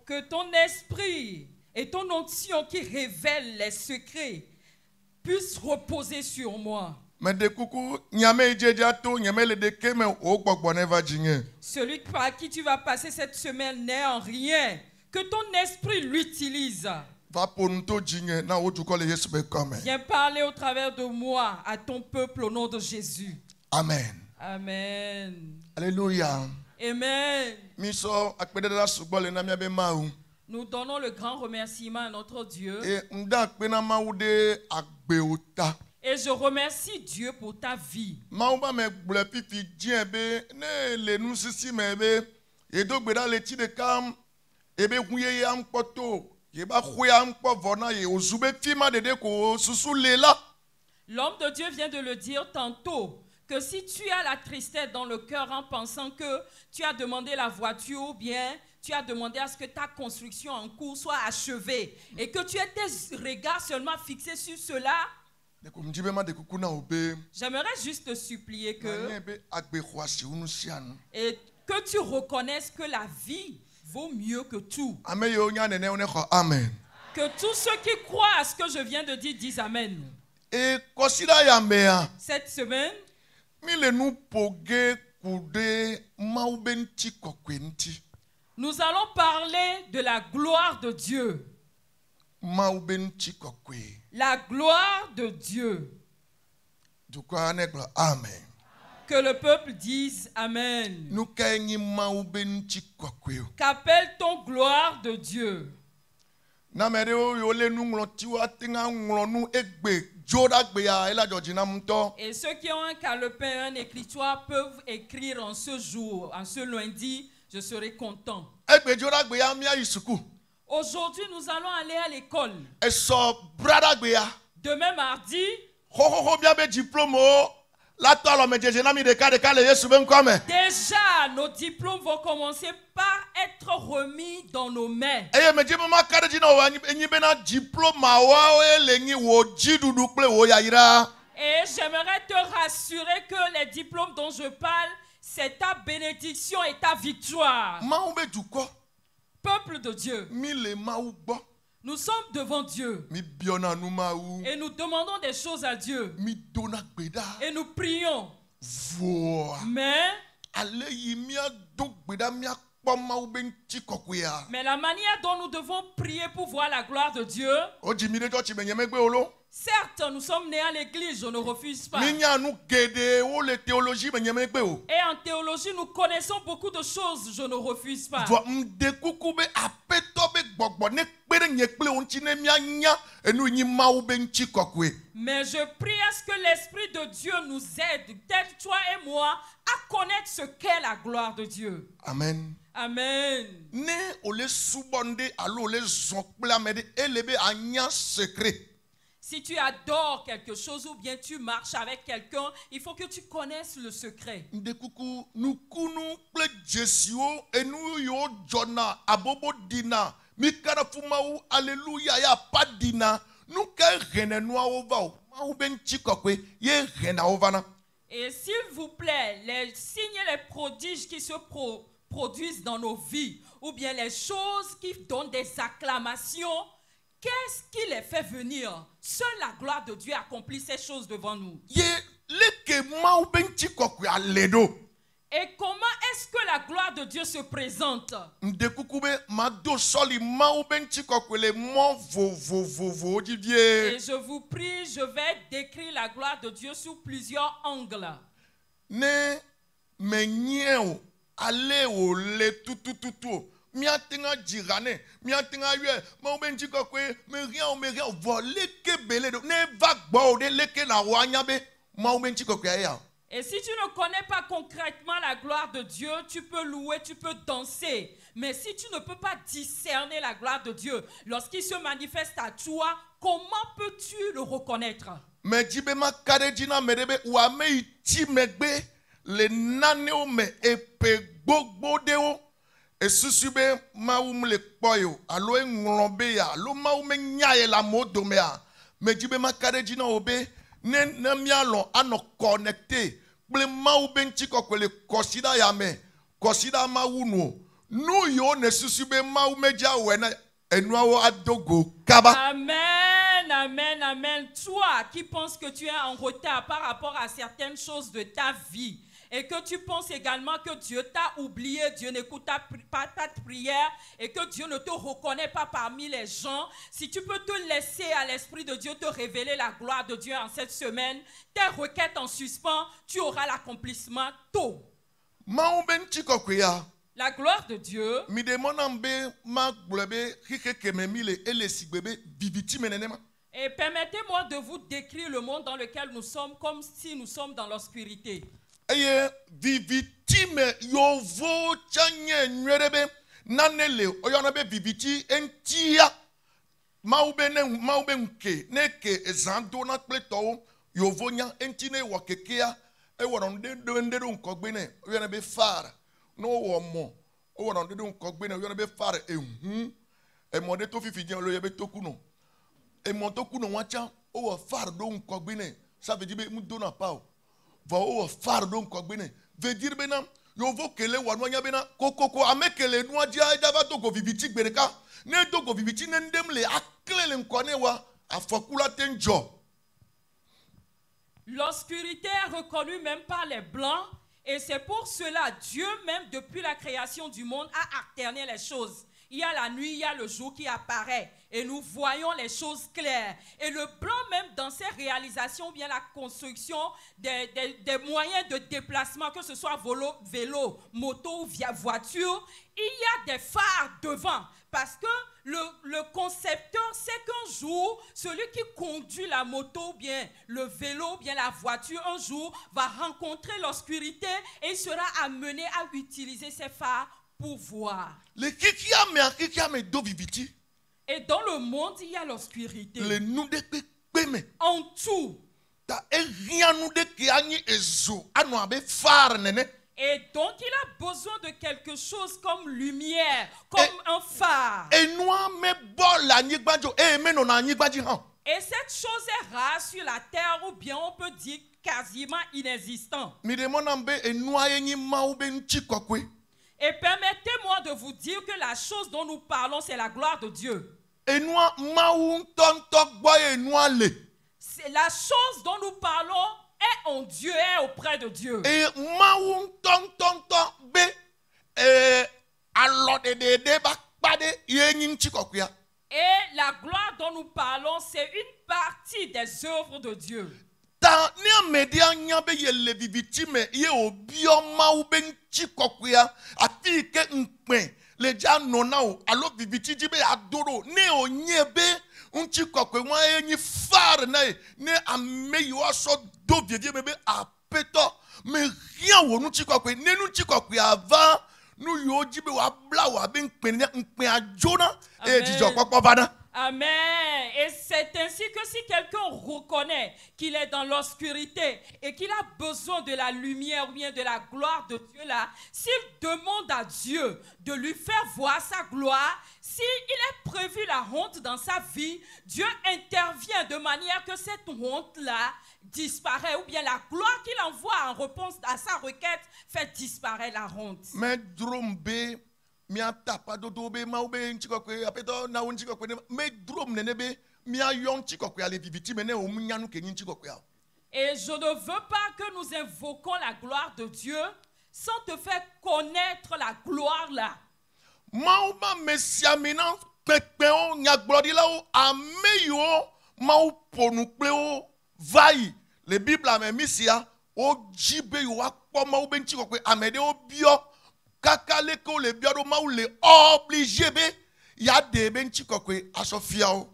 Que ton esprit et ton onction qui révèle les secrets puissent reposer sur moi. Celui par qui tu vas passer cette semaine n'est en rien. Que ton esprit l'utilise. Viens parler au travers de moi à ton peuple au nom de Jésus. Amen. Amen. Alléluia. Amen. Nous donnons le grand remerciement à notre Dieu. Et je remercie Dieu pour ta vie. L'homme de Dieu vient de le dire tantôt, que si tu as la tristesse dans le cœur en pensant que tu as demandé la voiture ou bien tu as demandé à ce que ta construction en cours soit achevée et que tu aies tes regards seulement fixés sur cela, j'aimerais juste te supplier et que tu reconnaisses que la vie vaut mieux que tout. Amen. Que tous ceux qui croient à ce que je viens de dire disent Amen. Cette semaine, nous allons parler de la gloire de Dieu. La gloire de Dieu. Amen. Que le peuple dise Amen. Qu'appelle-t-on gloire de Dieu? Et ceux qui ont un calepin, un écritoire peuvent écrire en ce jour, en ce lundi, je serai content. Aujourd'hui, nous allons aller à l'école. Demain mardi, déjà, nos diplômes vont commencer par être remis dans nos mains. Et j'aimerais te rassurer que les diplômes dont je parle, c'est ta bénédiction et ta victoire. Peuple de Dieu, nous sommes devant Dieu et nous demandons des choses à Dieu et nous prions. Mais la manière dont nous devons prier pour voir la gloire de Dieu, certes, nous sommes nés à l'église, je ne refuse pas. Et en théologie, nous connaissons beaucoup de choses, je ne refuse pas. Mais je prie à ce que l'Esprit de Dieu nous aide, tel toi et moi, à connaître ce qu'est la gloire de Dieu. Amen. Amen. Si tu adores quelque chose ou bien tu marches avec quelqu'un, il faut que tu connaisses le secret. Et s'il vous plaît, les signes et les prodiges qui se produisent dans nos vies, ou bien les choses qui donnent des acclamations, qu'est-ce qui les fait venir? Seule la gloire de Dieu accomplit ces choses devant nous. Et comment est-ce que la gloire de Dieu se présente? Et je vous prie, je vais décrire la gloire de Dieu sous plusieurs angles. Et si tu ne connais pas concrètement la gloire de Dieu, tu peux louer, tu peux danser. Mais si tu ne peux pas discerner la gloire de Dieu, lorsqu'il se manifeste à toi, comment peux-tu le reconnaître? Mais jibema kadejina merebe uame iti megbe le naneo me epe gbogbodeo esusube maum le kpoyo alo englombe ya lo maume nyaye la modome ya mais jibema kadejina obe ne mialo ano connecté ble mau benchi kokole kosida ya me kosida mauno nu yo ne susube maume ja wena enuawo adogo kaba. Amen, amen, amen. Toi qui penses que tu es en retard par rapport à certaines choses de ta vie et que tu penses également que Dieu t'a oublié, Dieu n'écoute pas ta prière et que Dieu ne te reconnaît pas parmi les gens, si tu peux te laisser à l'Esprit de Dieu te révéler la gloire de Dieu en cette semaine, tes requêtes en suspens, tu auras l'accomplissement tôt. La gloire de Dieu. Et permettez-moi de vous décrire le monde dans lequel nous sommes comme si nous sommes dans l'obscurité. No womo o wona de dun kogbe na yo be far ehun e mo de to fifi je lo ye be tokuno e mo tokuno wacha o wo far do un kogbe ne ça veut dire be mu do na pa o va o wo far do un kogbe ne veut dire be na yo vo kele wa no nya be na kokoko amekele nu aja java to go viviti gbereka ne to go viviti ne ndem le aklele nkone wa afokula tenjo. L'obscurité est reconnue même par les blancs. Et c'est pour cela, Dieu même depuis la création du monde a alterné les choses. Il y a la nuit, il y a le jour qui apparaît. Et nous voyons les choses claires. Et le blanc même dans ses réalisations, bien la construction des moyens de déplacement, que ce soit vélo, moto ou voiture, il y a des phares devant. Parce que le concepteur sait qu'un jour, celui qui conduit la moto, bien le vélo, bien la voiture, un jour va rencontrer l'obscurité et il sera amené à utiliser ces phares pour voir. Et dans le monde, il y a l'obscurité. En tout. Et donc, il a besoin de quelque chose comme lumière, comme un phare. Et cette chose est rare sur la terre, ou bien on peut dire quasiment inexistant. Et permettez-moi de vous dire que la chose dont nous parlons, c'est la gloire de Dieu. C'est la chose dont nous parlons est en Dieu, est auprès de Dieu. Et la gloire dont nous parlons, c'est une partie des œuvres de Dieu. Amen. Et c'est ainsi que si quelqu'un reconnaît qu'il est dans l'obscurité et qu'il a besoin de la lumière ou bien de la gloire de Dieu là, s'il demande à Dieu de lui faire voir sa gloire, s'il est prévu la honte dans sa vie, Dieu intervient de manière que cette honte là disparaît, ou bien la gloire qu'il envoie en réponse à sa requête fait disparaître la honte. Mais drombe miata pa dodobe maube nchikokwe apeto na unchikokwe me drom nenebe mia yon chikokwe ale viviti mene o munyanu ke nchikokwe. Et je ne veux pas que nous invoquons la gloire de Dieu sans te faire connaître la gloire là. Mauba mesiamina pepeo nya glori la o ameyo mau ponu pleo vai le bible amemisia o jibe yo akpo maube nchikokwe amede o bio kakaleko le biaro mau le obligé be ya debe nchikokwe asofiao.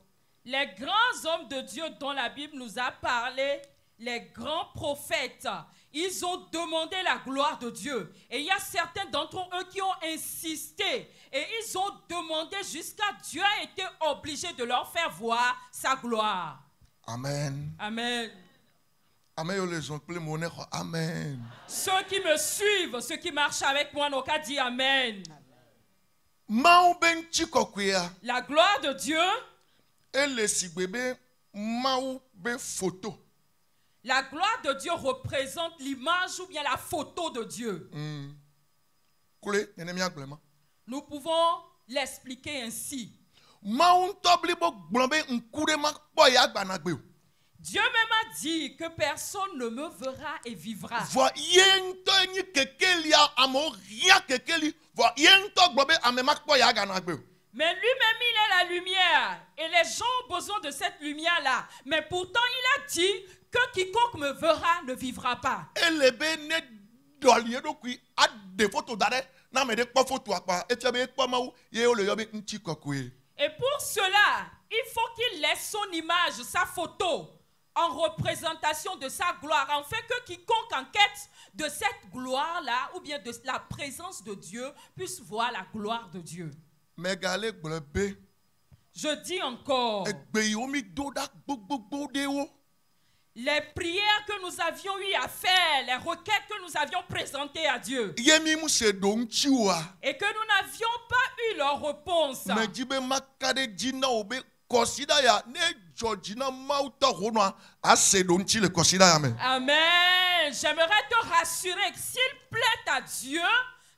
Les grands hommes de Dieu dont la Bible nous a parlé, les grands prophètes, Ils ont demandé la gloire de Dieu. Et il y a certains d'entre eux qui ont insisté. Et ils ont demandé jusqu'à Dieu a été obligé de leur faire voir sa gloire. Amen. Amen. Amen. Ceux qui me suivent, ceux qui marchent avec moi, n'ont qu'à dire Amen. La gloire de Dieu. La gloire de Dieu représente l'image ou bien la photo de Dieu. Nous pouvons l'expliquer ainsi. Dieu même a dit que personne ne me verra et vivra. Mais lui-même, il est la lumière. Et les gens ont besoin de cette lumière-là. Mais pourtant, il a dit que quiconque me verra ne vivra pas. Et pour cela, il faut qu'il laisse son image, sa photo, en représentation de sa gloire, en fait que quiconque en quête de cette gloire-là, ou bien de la présence de Dieu, puisse voir la gloire de Dieu. Je dis encore, les prières que nous avions eu à faire, les requêtes que nous avions présentées à Dieu, et que nous n'avions pas eu leur réponse. Amen. J'aimerais te rassurer que s'il plaît à Dieu,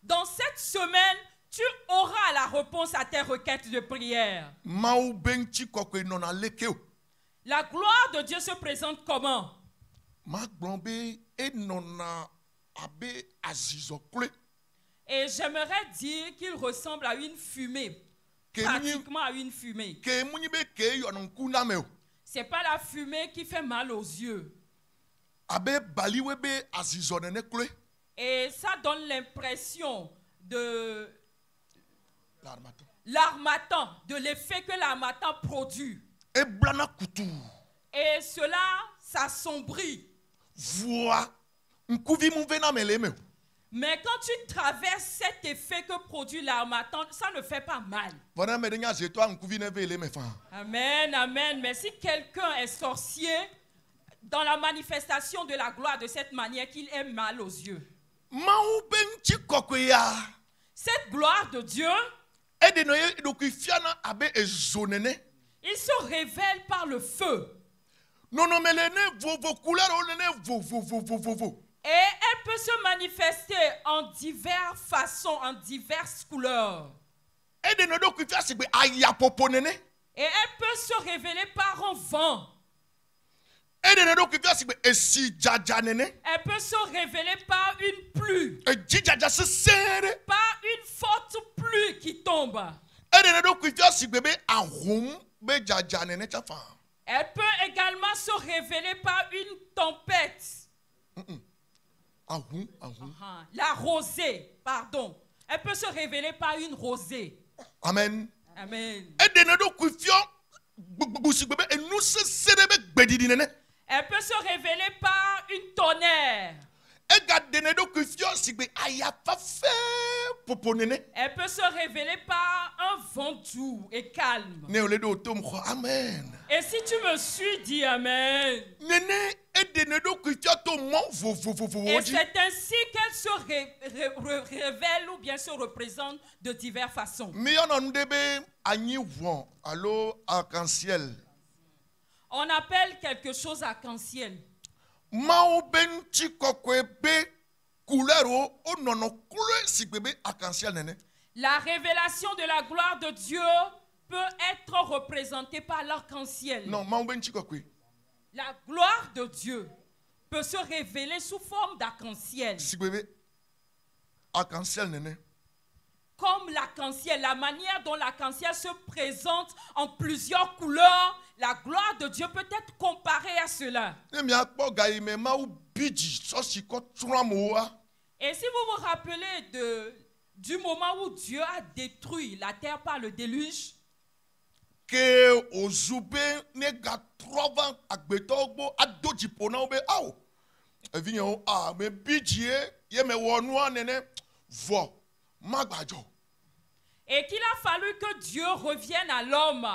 dans cette semaine, tu auras la réponse à tes requêtes de prière. La gloire de Dieu se présente comment? Et j'aimerais dire qu'il ressemble à une fumée. Pratiquement à une fumée. C'est pas la fumée qui fait mal aux yeux. Et ça donne l'impression de l'armatan, de l'effet que l'armatan produit. Et cela s'assombrit. Mais quand tu traverses cet effet que produit l'armatan, ça ne fait pas mal. Amen, amen. Mais si quelqu'un est sorcier, dans la manifestation de la gloire de cette manière qu'il est mal aux yeux. Cette gloire de Dieu, il se révèle par le feu. Et elle peut se manifester en diverses façons, en diverses couleurs. Et elle peut se révéler par un vent. Elle peut se révéler par une pluie. Par une forte pluie qui tombe. Elle peut également se révéler par une tempête. La rosée, pardon. Elle peut se révéler par une rosée. Amen. Amen. Elle peut se révéler par une tonnerre. Elle peut se révéler par un vent doux et calme. Amen. Et si tu me suis, dis Amen. Et c'est ainsi qu'elle se révèle ou bien se représente de diverses façons. On appelle quelque chose arc-en-ciel. La révélation de la gloire de Dieu peut être représentée par l'arc-en-ciel. La gloire de Dieu peut se révéler sous forme d'arc-en-ciel. Comme l'arc-en-ciel, la manière dont l'arc-en-ciel se présente en plusieurs couleurs, la gloire de Dieu peut être comparée à cela. Et si vous vous rappelez du moment où Dieu a détruit la terre par le déluge, Ah, mais bidjie, ye me wonwa nene, vo, magbajo. Et qu'il a fallu que Dieu revienne à l'homme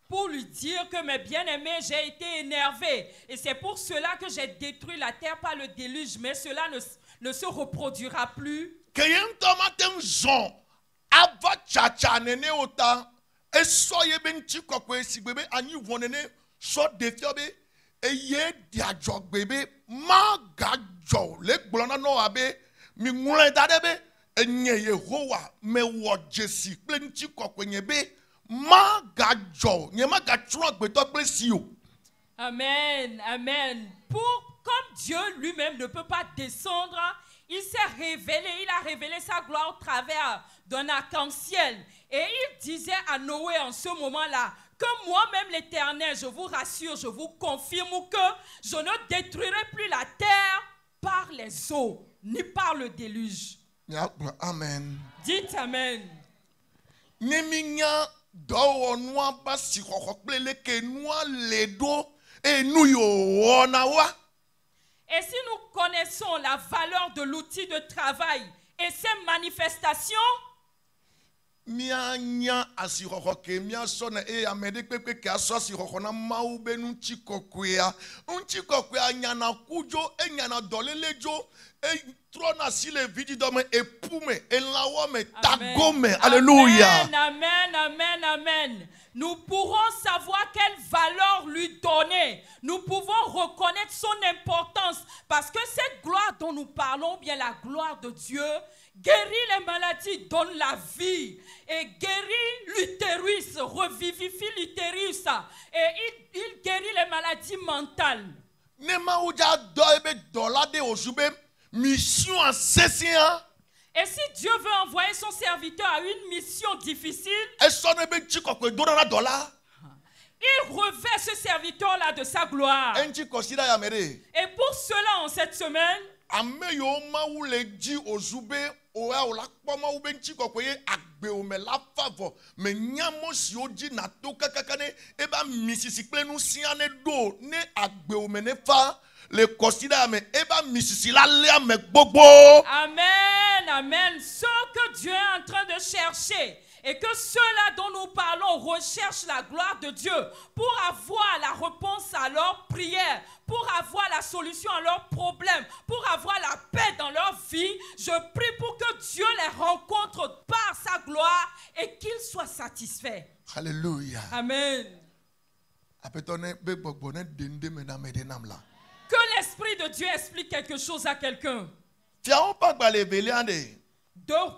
pour lui dire que mes bien-aimés, j'ai été énervé. Et c'est pour cela que j'ai détruit la terre par le déluge. Mais cela ne se reproduira plus. Que yen tomaten zon, ava chacha nene ota, et soye ben chiko kwe si bebe, anyi vonene, so defiobe, et ye diajok bebe, magajo, le blona no abe, mi ngule dadebe, enye Yehowa me wo Jesi plen ti kokwenyebe ma gajo nye ma gachro agbeto ple si o. Amen, amen. Comme Dieu lui-même ne peut pas descendre, il s'est révélé, il a révélé sa gloire au travers d'un arc-en-ciel. Et il disait à Noé en ce moment-là que moi-même l'Éternel, je vous rassure, je vous confirme que je ne détruirai plus la terre par les eaux, ni par le déluge. Amen. Dites Amen. Neminya do noa ba si kokokple leke noa ledo e nu yo onawa. Et si nous connaissons la valeur de l'outil de travail et ses manifestations, mia nya asiroko ke mia sona e amede pepe ke aso asiroko na maube nu chikokwea unchikokwea nya na kujo e nya na dolelejo e trona si le vidi dome e pume e lawome tagome. Alléluia. Amen, amen, amen, amen. Nous pourrons savoir quelle valeur lui donner. Nous pouvons reconnaître son importance parce que cette gloire dont nous parlons, bien la gloire de Dieu, guérit les maladies, donne la vie et guérit l'utérus, revivifie l'utérus et il guérit les maladies mentales. Mission en cessant. Et si Dieu veut envoyer son serviteur à une mission difficile, il revêt ce serviteur-là de sa gloire. Et pour cela, en cette semaine, amen, amen. Ce que Dieu est en train de chercher et que ceux-là dont nous parlons recherchent la gloire de Dieu pour avoir la réponse à leurs prières, pour avoir la solution à leurs problèmes, pour avoir la paix dans leur vie, je prie pour que Dieu les rencontre par sa gloire et qu'ils soient satisfaits. Alléluia. Amen. Que l'Esprit de Dieu explique quelque chose à quelqu'un. 2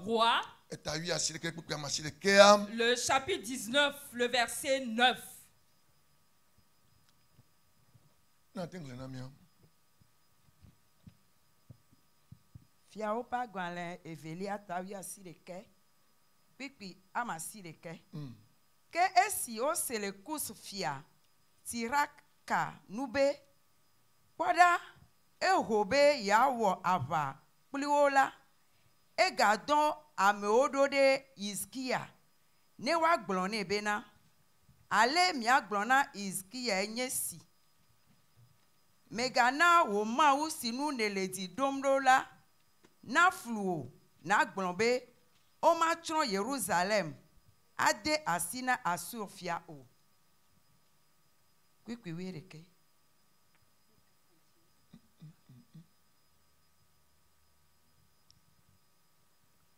Rois, le chapitre 19, le verset 9. Fiao pa gwanle eveli atawi asireke pipi amasireke ke esi o sele kus fia tiraka nube kwada ehobe yawo ava pliola egadon ameodode iskia ne wa glone bena ale mia glona iskia enyesi megana wo ma usinu neledi domdola na fluo na glombe o ma tron Jerusalem ade asina asufia o kwikwi wereke.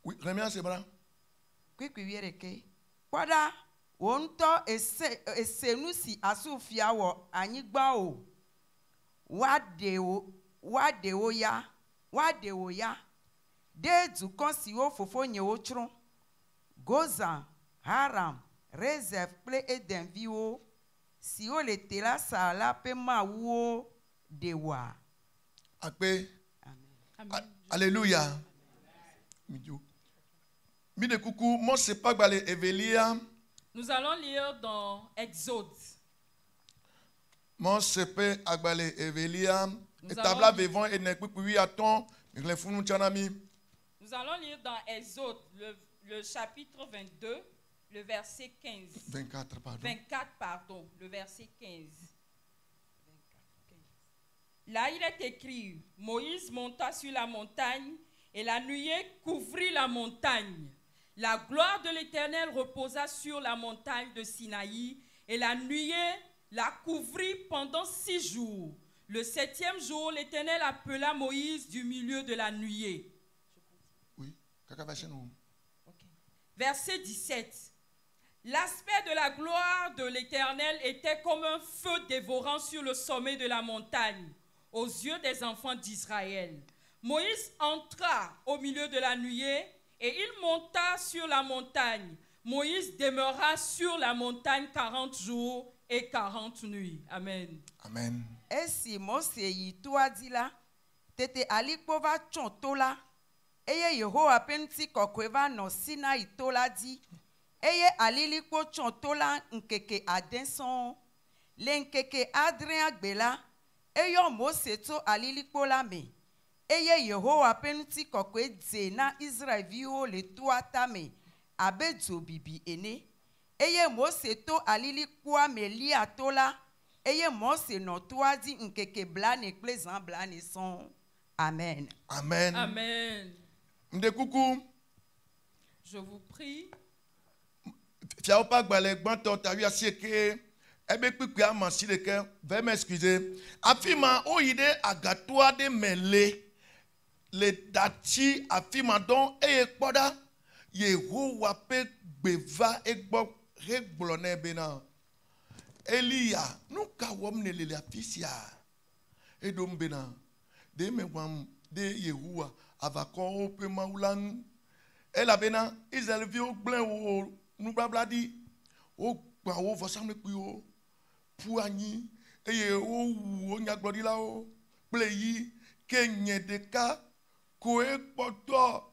Oui, remets c'est bras. Kwikwi wereke. Kwada wonto esenusi asufia wo anyigba o. Wadewo ya. De du konsi o fofo nye o tron. Gozan, Haram, Rezef ple eden viwo. Si o le tela sa la pe ma wo dewa. Amen. Alléluia. Mide coucou, moi c'est pas balé Evelia. Nous allons lire dans Exode. Moi c'est pas agbalé Evelia. Et tabla vivant et ne puis attend. Nous allons lire dans Exode le chapitre 22, le verset 15. 24, pardon. 24, pardon, le verset 15. Là, il est écrit, Moïse monta sur la montagne et la nuée couvrit la montagne. La gloire de l'Éternel reposa sur la montagne de Sinaï et la nuée la couvrit pendant 6 jours. Le 7e jour, l'Éternel appela Moïse du milieu de la nuée. Oui, Verset 17. L'aspect de la gloire de l'Éternel était comme un feu dévorant sur le sommet de la montagne, aux yeux des enfants d'Israël. Moïse entra au milieu de la nuée et il monta sur la montagne. Moïse demeura sur la montagne 40 jours et 40 nuits. Amen. Amen. Et si Mose y toi dit là, tete alikpova chontola, eye Yehowa penti kokweva no sina itola di, eye alilikpo chontola nkeke adenson, le nkeke adren agbela, eyo Mose to alilikpo la me, eye Yehowa penti kokwe dze na Israel viwo le tuata me, abe bibi ene, eye Mose to alilikpo me li atola, eye Mose no toadi nkeke blane plezan blane son. Amen. Amen. Amen. Mde coucou. Je vous prie. Fiao pas gbalé gbanto ta wi asieke ebe pipi amansi de ke veuillez m'excuser. Afima o ide agatoa de mele le dati afima don eye kpoda Yehowa pe gbeva egbo regblone bena. Elia, nous kawom ne le afisia. Edom bena. De mewam de Yehowa avakon pe maulan. Ela bena Israël vi o blen o nou blabladi. O gba o vosam le puyo. Pou anyi eye o nyaglodi la o. Pleyi kenye deka koe poto.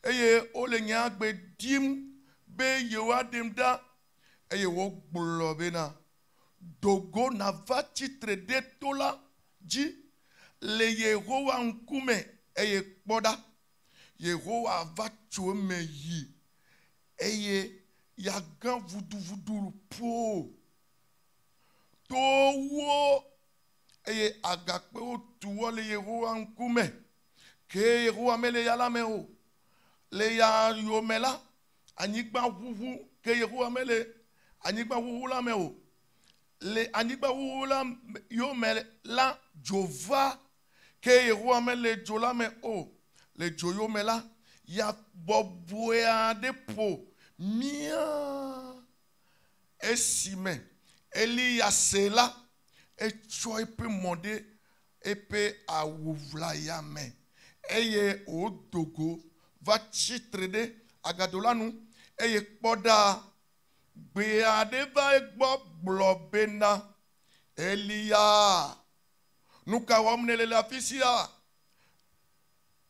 Eye o le nyagbe dim be yewa demda. Eye wo gbulo bena. Dogo na va titre de tola ji le Yehowa nkume eye kpoda Yehowa va chome yi eye ya gan vudu po to wo eye agakpe o tuwo le Yehowa nkume ke Yehowa mele ya la me o le ya yo mela anyigba wuwu ke Yehowa mele anyigba wuwu la me o le anigba wula yo me la jova ke Yehowa me le jola me o le joyo me la ya boboya de po mia esime eli ya sela e choi pe monde e pe awuvla ya me eye o dogo va chitrede agadolanu eye poda Beadeva egbo blobena Elia. Nous kawamne le la fisia.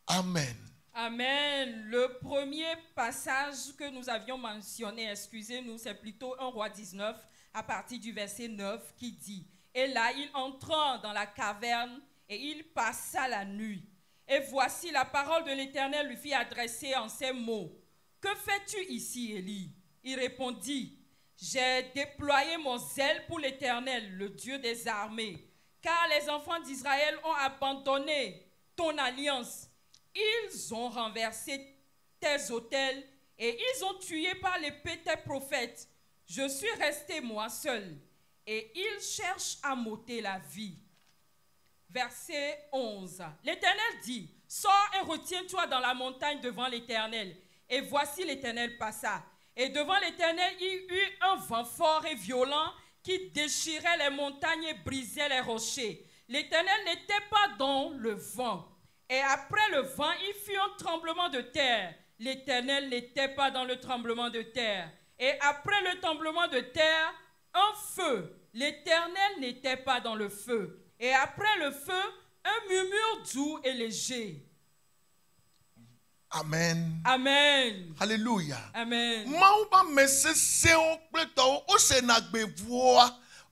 Amen. Amen. Le premier passage que nous avions mentionné, excusez-nous, c'est plutôt 1 Roi 19 à partir du verset 9 qui dit: Et là, il entra dans la caverne et il passa la nuit. Et voici la parole de l'Éternel lui fit adresser en ces mots: Que fais-tu ici, Élie? Il répondit: J'ai déployé mon zèle pour l'Éternel, le Dieu des armées, car les enfants d'Israël ont abandonné ton alliance. Ils ont renversé tes autels et ils ont tué par l'épée tes prophètes. Je suis resté moi seul et ils cherchent à m'ôter la vie. Verset 11. L'Éternel dit: Sors et retiens-toi dans la montagne devant l'Éternel. Et voici l'Éternel passa. Et devant l'Éternel, il y eut un vent fort et violent qui déchirait les montagnes et brisait les rochers. L'Éternel n'était pas dans le vent. Et après le vent, il fut un tremblement de terre. L'Éternel n'était pas dans le tremblement de terre. Et après le tremblement de terre, un feu. L'Éternel n'était pas dans le feu. Et après le feu, un murmure doux et léger. Amen. Amen. Alléluia. Amen. Mauba mese seo pleto o senagbe voa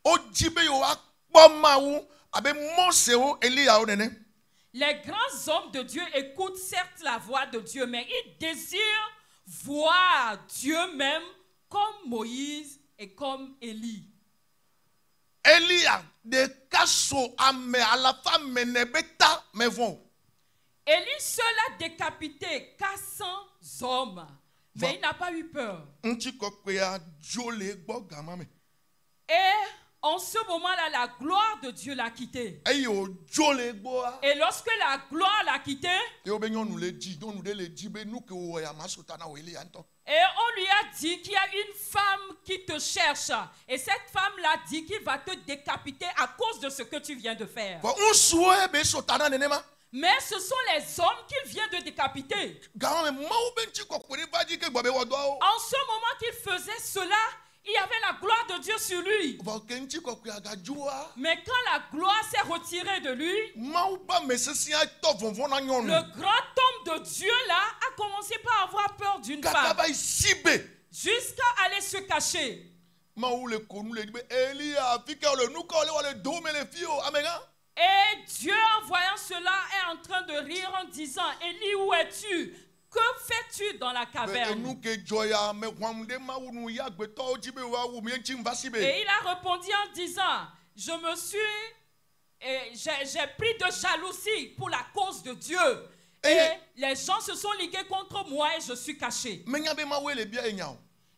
o jibe yo akpo mawu abe moseo Elia o nene. Les grands hommes de Dieu écoutent certes la voix de Dieu, mais ils désirent voir Dieu même comme Moïse et comme Élie. Elia de Élie seul a décapité 400 hommes, mais il n'a pas eu peur. Et en ce moment-là, la gloire de Dieu l'a quitté. Et lorsque la gloire l'a quitté, et on lui a dit qu'il y a une femme qui te cherche. Et cette femme l'a dit qu'il va te décapiter à cause de ce que tu viens de faire. Mais ce sont les hommes qu'il vient de décapiter. En ce moment qu'il faisait cela, il y avait la gloire de Dieu sur lui. Mais quand la gloire s'est retirée de lui, le grand homme de Dieu là a commencé par avoir peur d'une femme jusqu'à aller se cacher. Et Dieu, en voyant cela, est en train de rire en disant: Élie, où es-tu? Que fais-tu dans la caverne? Et il a répondu en disant: j'ai pris de jalousie pour la cause de Dieu. Et les gens se sont ligués contre moi et je suis caché.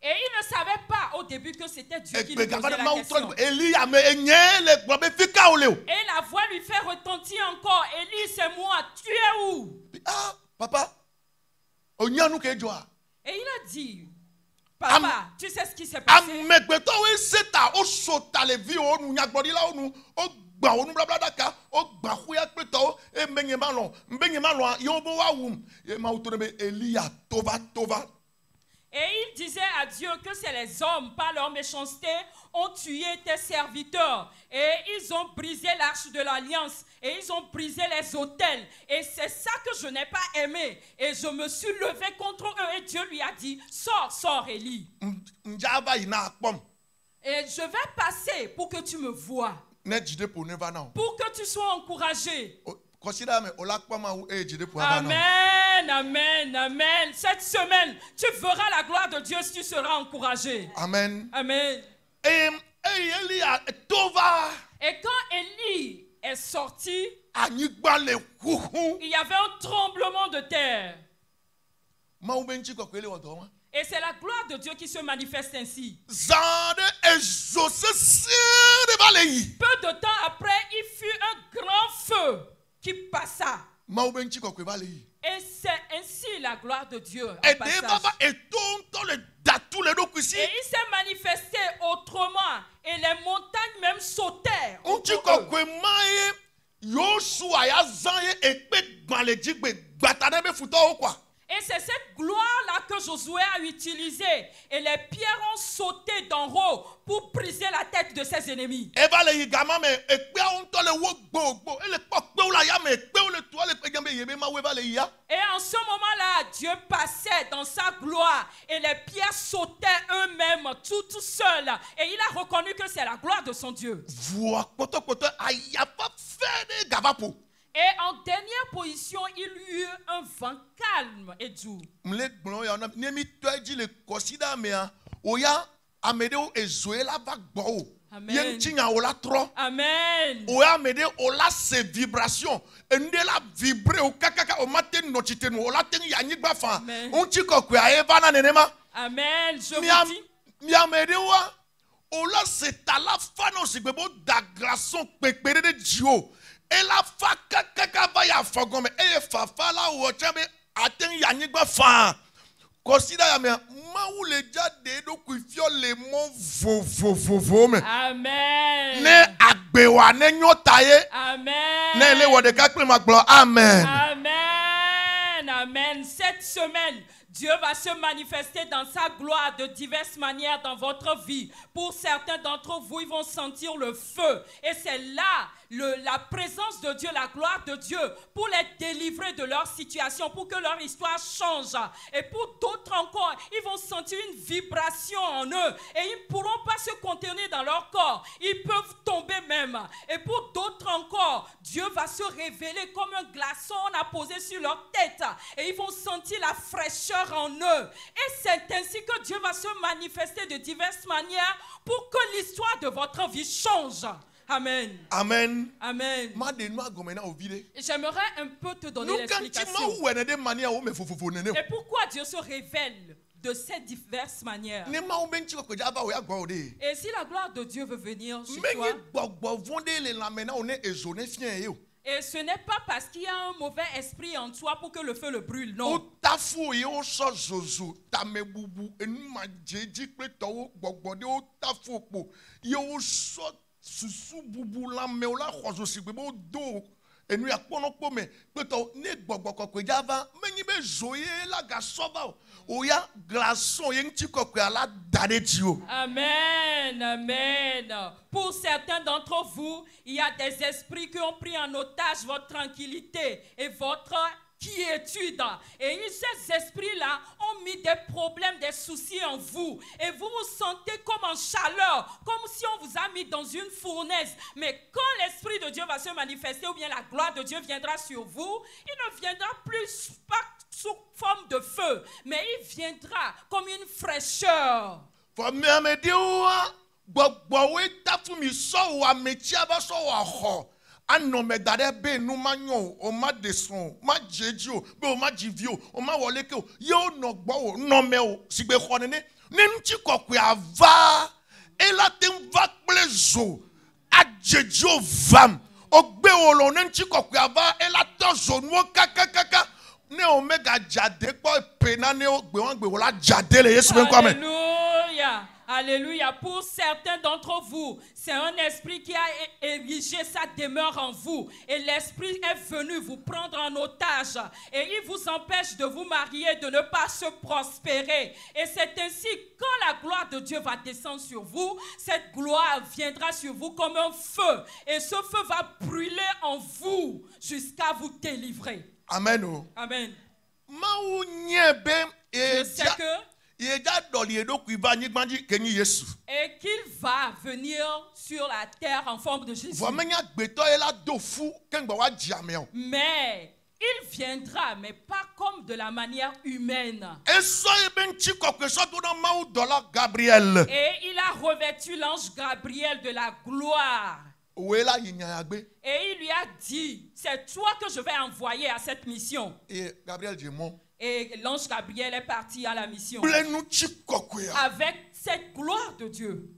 Et il ne savait pas au début que c'était Dieu qui lui posait la question. Et la voix lui fait retentir encore: Élie, c'est moi, tu es où? Ah, papa. Et il a dit: Papa, tu sais ce qui s'est passé? Et il disait à Dieu que c'est les hommes, par leur méchanceté, ont tué tes serviteurs. Et ils ont brisé l'arche de l'alliance. Et ils ont brisé les autels. Et c'est ça que je n'ai pas aimé. Et je me suis levé contre eux. Et Dieu lui a dit: sors, sors, Élie. Et je vais passer pour que tu me vois. Pour que tu sois encouragé. Amen, amen, amen. Cette semaine, tu verras la gloire de Dieu si tu seras encouragé. Amen. Amen. Et quand Élie est sorti, il y avait un tremblement de terre. Et c'est la gloire de Dieu qui se manifeste ainsi. Peu de temps après, il fut un grand feu qui passa. Et c'est ainsi la gloire de Dieu. Et il s'est manifesté autrement. Et les montagnes même sautèrent. Et c'est cette gloire-là que Josué a utilisée. Et les pierres ont sauté d'en haut pour briser la tête de ses ennemis. Et en ce moment-là, Dieu passait dans sa gloire. Et les pierres sautaient eux-mêmes, tout seuls. Et il a reconnu que c'est la gloire de son Dieu. Et en dernière position, il y eut un vent calme et doux. Amen. Amen. Amen. Je vous dis. Et la fa kaka va ya fagome e fa la wocha be aten ya nyigba fa consider ya me ma ou le ja de do ku fio le mon vo me. Amen. Ne agbewa ne nyotaye. Amen. Ne le wo de ka pe ma glo. Amen. Amen. Amen. Cette semaine, Dieu va se manifester dans sa gloire de diverses manières dans votre vie. Pour certains d'entre vous, ils vont sentir le feu. Et c'est là la présence de Dieu, la gloire de Dieu, pour les délivrer de leur situation, pour que leur histoire change. Et pour d'autres encore, ils vont sentir une vibration en eux. Et ils ne pourront pas se contenir dans leur corps. Ils peuvent tomber même. Et pour d'autres encore, Dieu va se révéler comme un glaçon on a posé sur leur tête. Et ils vont sentir la fraîcheur en eux. Et c'est ainsi que Dieu va se manifester de diverses manières pour que l'histoire de votre vie change. Amen. Amen. Amen. J'aimerais un peu te donner l'explication. Et pourquoi Dieu se révèle de ces diverses manières? Et si la gloire de Dieu veut venir sur toi, et ce n'est pas parce qu'il y a un mauvais esprit en toi pour que le feu le brûle, non. Amen, amen. Pour certains d'entre vous, il y a des esprits qui ont pris en otage votre tranquillité et votre quiétude. Et ces esprits-là ont mis des problèmes, des soucis en vous. Et vous vous sentez comme en chaleur, comme si on vous a mis dans une fournaise. Mais quand l'Esprit de Dieu va se manifester, ou bien la gloire de Dieu viendra sur vous, il ne viendra plus pas sous forme de feu, mais il viendra comme une fraîcheur. Alléluia. Alléluia. Pour certains d'entre vous, c'est un esprit qui a érigé sa demeure en vous. Et l'esprit est venu vous prendre en otage. Et il vous empêche de vous marier, de ne pas se prospérer. Et c'est ainsi, quand la gloire de Dieu va descendre sur vous, cette gloire viendra sur vous comme un feu. Et ce feu va brûler en vous jusqu'à vous délivrer. Amen. Amen. Je sais que et qu'il va venir sur la terre en forme de Jésus. Mais il viendra, mais pas comme de la manière humaine. Et il a revêtu l'ange Gabriel de la gloire. Et il lui a dit, c'est toi que je vais envoyer à cette mission. Et l'ange Gabriel est parti à la mission avec cette gloire de Dieu.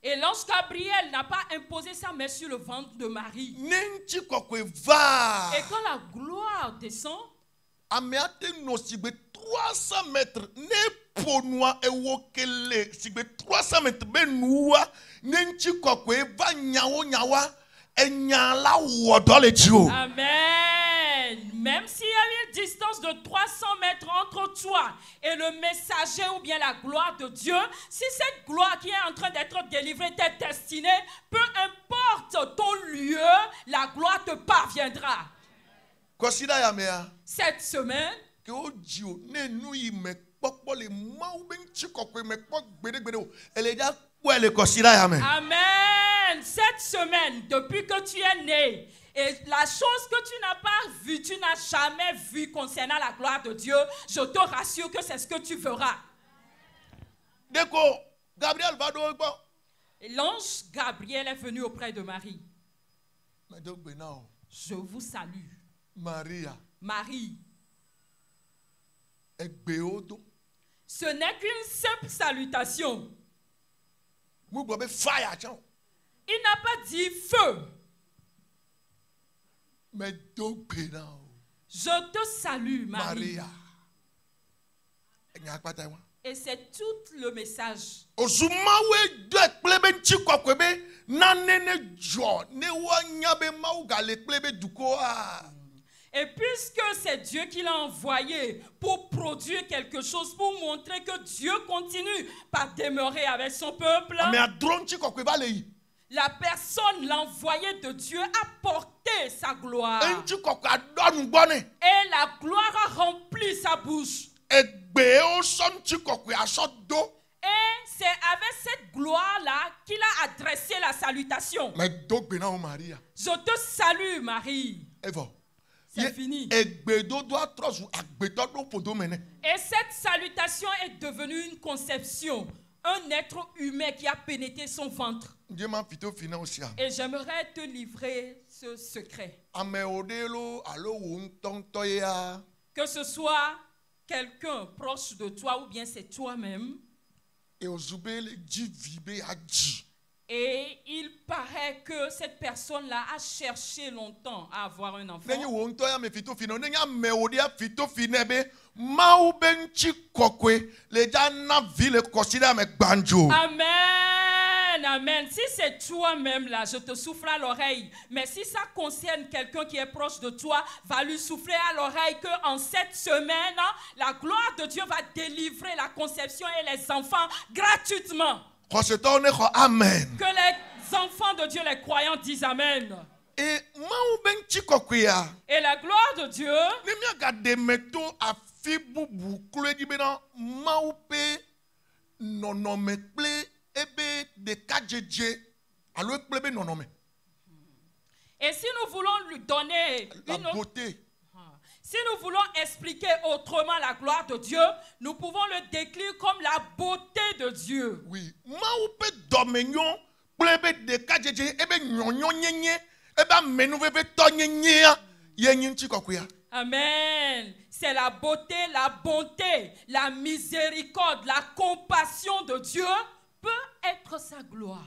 Et l'ange Gabriel n'a pas imposé sa main sur le ventre de Marie. Et quand la gloire descend, 300 mètres, 300 mètres, Amen. Même s'il y a une distance de 300 mètres entre toi et le messager ou bien la gloire de Dieu, si cette gloire qui est en train d'être délivrée t'est destinée, peu importe ton lieu, la gloire te parviendra. Cette semaine, amen. Cette semaine, depuis que tu es né, et la chose que tu n'as pas vue, tu n'as jamais vue concernant la gloire de Dieu, je te rassure que c'est ce que tu verras. L'ange Gabriel est venu auprès de Marie. Je vous salue. Marie. Ce n'est qu'une simple salutation. Il n'a pas dit feu. Je te salue, Marie. Et c'est tout le message. Et puisque c'est Dieu qui l'a envoyé pour produire quelque chose, pour montrer que Dieu continue par demeurer avec son peuple, la personne, l'envoyé de Dieu, a porté sa gloire. Et la gloire a rempli sa bouche. Et c'est avec cette gloire-là qu'il a adressé la salutation. Je te salue, Marie. C'est fini. Et cette salutation est devenue une conception. Un être humain qui a pénétré son ventre. Et j'aimerais te livrer ce secret. Que ce soit quelqu'un proche de toi ou bien c'est toi-même. Et il paraît que cette personne-là a cherché longtemps à avoir un enfant. Amen, amen. Si c'est toi-même là, je te souffle à l'oreille. Mais si ça concerne quelqu'un qui est proche de toi, va lui souffler à l'oreille qu'en cette semaine, la gloire de Dieu va délivrer la conception et les enfants gratuitement. Amen. Que les enfants de Dieu, les croyants, disent Amen. Et la gloire de Dieu. Et si nous voulons lui donner la beauté, si nous voulons expliquer autrement la gloire de Dieu, nous pouvons le décrire comme la beauté de Dieu. Oui. Amen. C'est la beauté, la bonté, la miséricorde, la compassion de Dieu peut être sa gloire.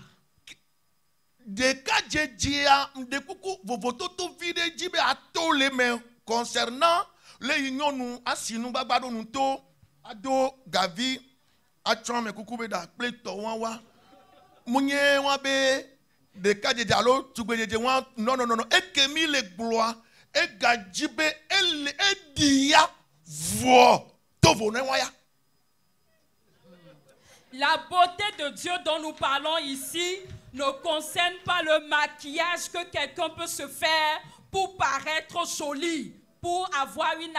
Concernant les unions, asinu babado nuto ado gavi atron me kukube da pleto wanwa munye wabe de kaje dialo tugbejeje wan non ekemi le gloire e gajibe el edia vo tovo ne waya. La beauté de Dieu dont nous parlons ici ne concerne pas le maquillage que quelqu'un peut se faire pour paraître joli, pour avoir une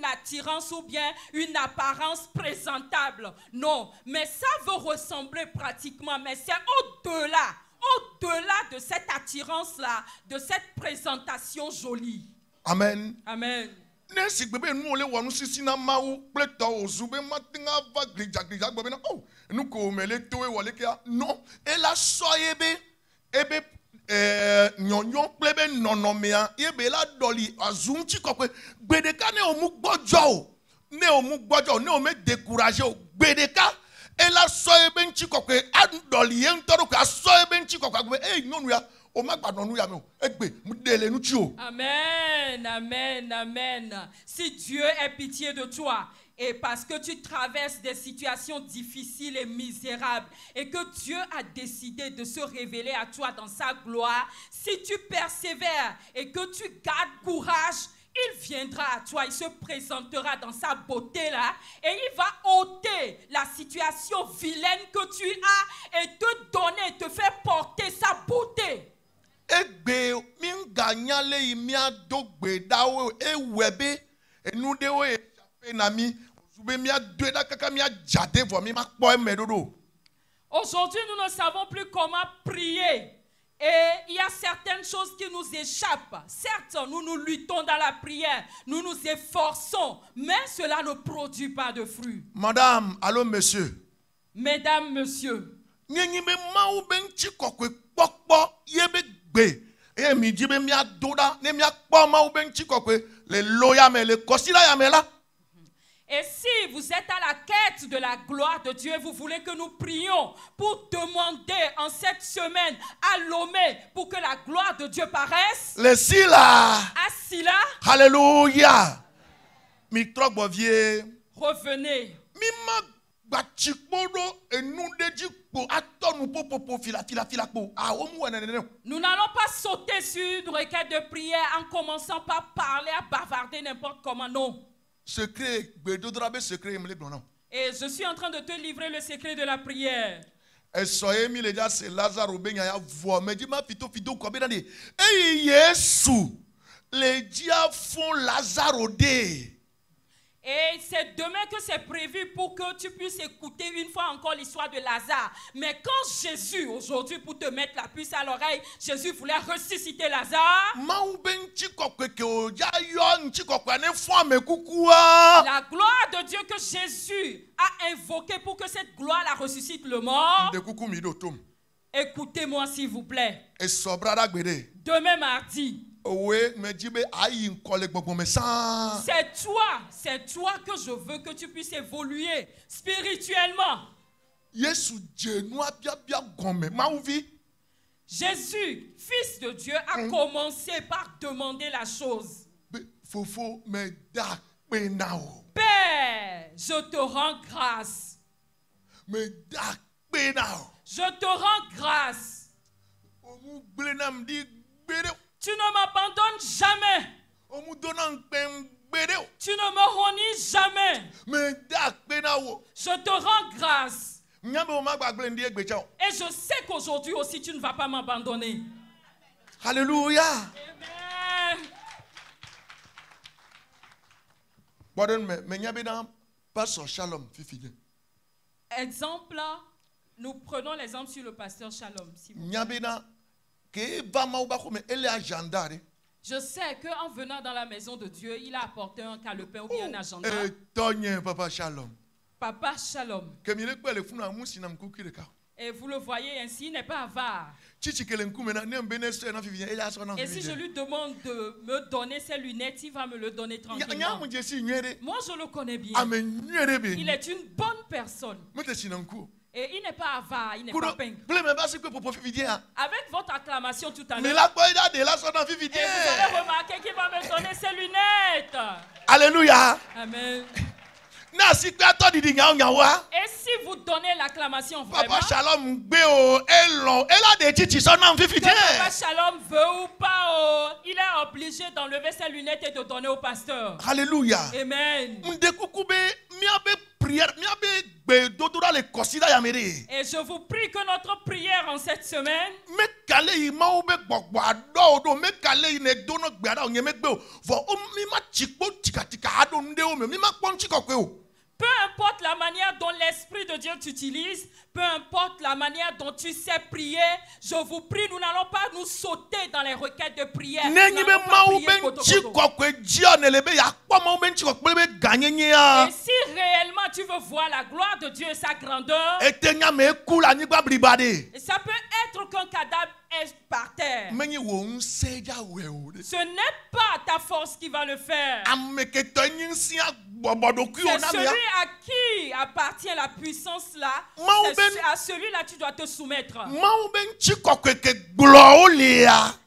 attirance ou bien une apparence présentable. Non, mais ça veut ressembler pratiquement, mais c'est au-delà de cette attirance-là, de cette présentation jolie. Amen. Amen. Non, elle a soyebe ebe nyonyon plebe nonomea yebe la doli azumchi kokwe gbedeka ne omu gbojo ne omu gbojo ne ome décourager o gbedeka ela soyebe nchi kokwe adoli yen toro ka soyebe nchi kokwe nyonu ya o ma gbadonu ya me egbe mudele nu chi o. Amen, amen, amen. Si Dieu ait pitié de toi, et parce que tu traverses des situations difficiles et misérables et que Dieu a décidé de se révéler à toi dans sa gloire, si tu persévères et que tu gardes courage, il viendra à toi, il se présentera dans sa beauté là et il va ôter la situation vilaine que tu as et te donner, te faire porter sa beauté. Egbe minganyale imia dogbe dawo ewebe enudewo enami. Aujourd'hui, nous ne savons plus comment prier. Et il y a certaines choses qui nous échappent. Certes, nous nous luttons dans la prière, nous nous efforçons, mais cela ne produit pas de fruits. Madame, allô, monsieur. Mesdames, monsieur. Et si vous êtes à la quête de la gloire de Dieu, vous voulez que nous prions pour demander en cette semaine à Lomé pour que la gloire de Dieu paraisse. Les Sila. À Sila. Alléluia. Revenez. Nous n'allons pas sauter sur une requête de prière en commençant par parler, à bavarder n'importe comment, non. Secret, et je suis en train de te livrer le secret de la prière. Et Et c'est demain que c'est prévu pour que tu puisses écouter une fois encore l'histoire de Lazare. Mais quand Jésus, aujourd'hui, pour te mettre la puce à l'oreille, Jésus voulait ressusciter Lazare. La gloire de Dieu que Jésus a invoquée pour que cette gloire la ressuscite le mort. Écoutez-moi s'il vous plaît. Demain mardi. C'est toi que je veux que tu puisses évoluer spirituellement. Jésus, Fils de Dieu, a commencé par demander la chose. Père, je te rends grâce. Je te rends grâce. Tu ne m'abandonnes jamais. Tu ne me renies jamais. Je te rends grâce. Et je sais qu'aujourd'hui aussi tu ne vas pas m'abandonner. Alléluia. Exemple, nous prenons l'exemple sur le pasteur Shalom. Je sais qu'en venant dans la maison de Dieu, il a apporté un calepin ou bien un agenda. Papa Shalom. Papa Shalom. Et vous le voyez ainsi, il n'est pas avare. Et si je lui demande de me donner ses lunettes, il va me le donner tranquillement. Moi, je le connais bien. Il est une bonne personne. Et il n'est pas avare, il n'est pas peint. Avec votre acclamation tout à l'heure, et vous allez remarquer qu'il va me donner ses lunettes. Alléluia. Amen. Et si vous donnez l'acclamation vraiment, Papa Shalom Papa Shalom veut ou pas, il est obligé d'enlever ses lunettes et de donner au pasteur. Alléluia. Amen. Et je vous prie que notre prière en cette semaine, peu importe la manière dont l'Esprit de Dieu t'utilise, peu importe la manière dont tu sais prier, je vous prie, nous n'allons pas nous sauter dans les requêtes de prière. Et si réellement tu veux voir la gloire de Dieu et sa grandeur, et ça peut être qu'un cadavre est par terre. Ce n'est pas ta force qui va le faire. C'est celui à qui appartient la puissance là. À celui-là tu dois te soumettre.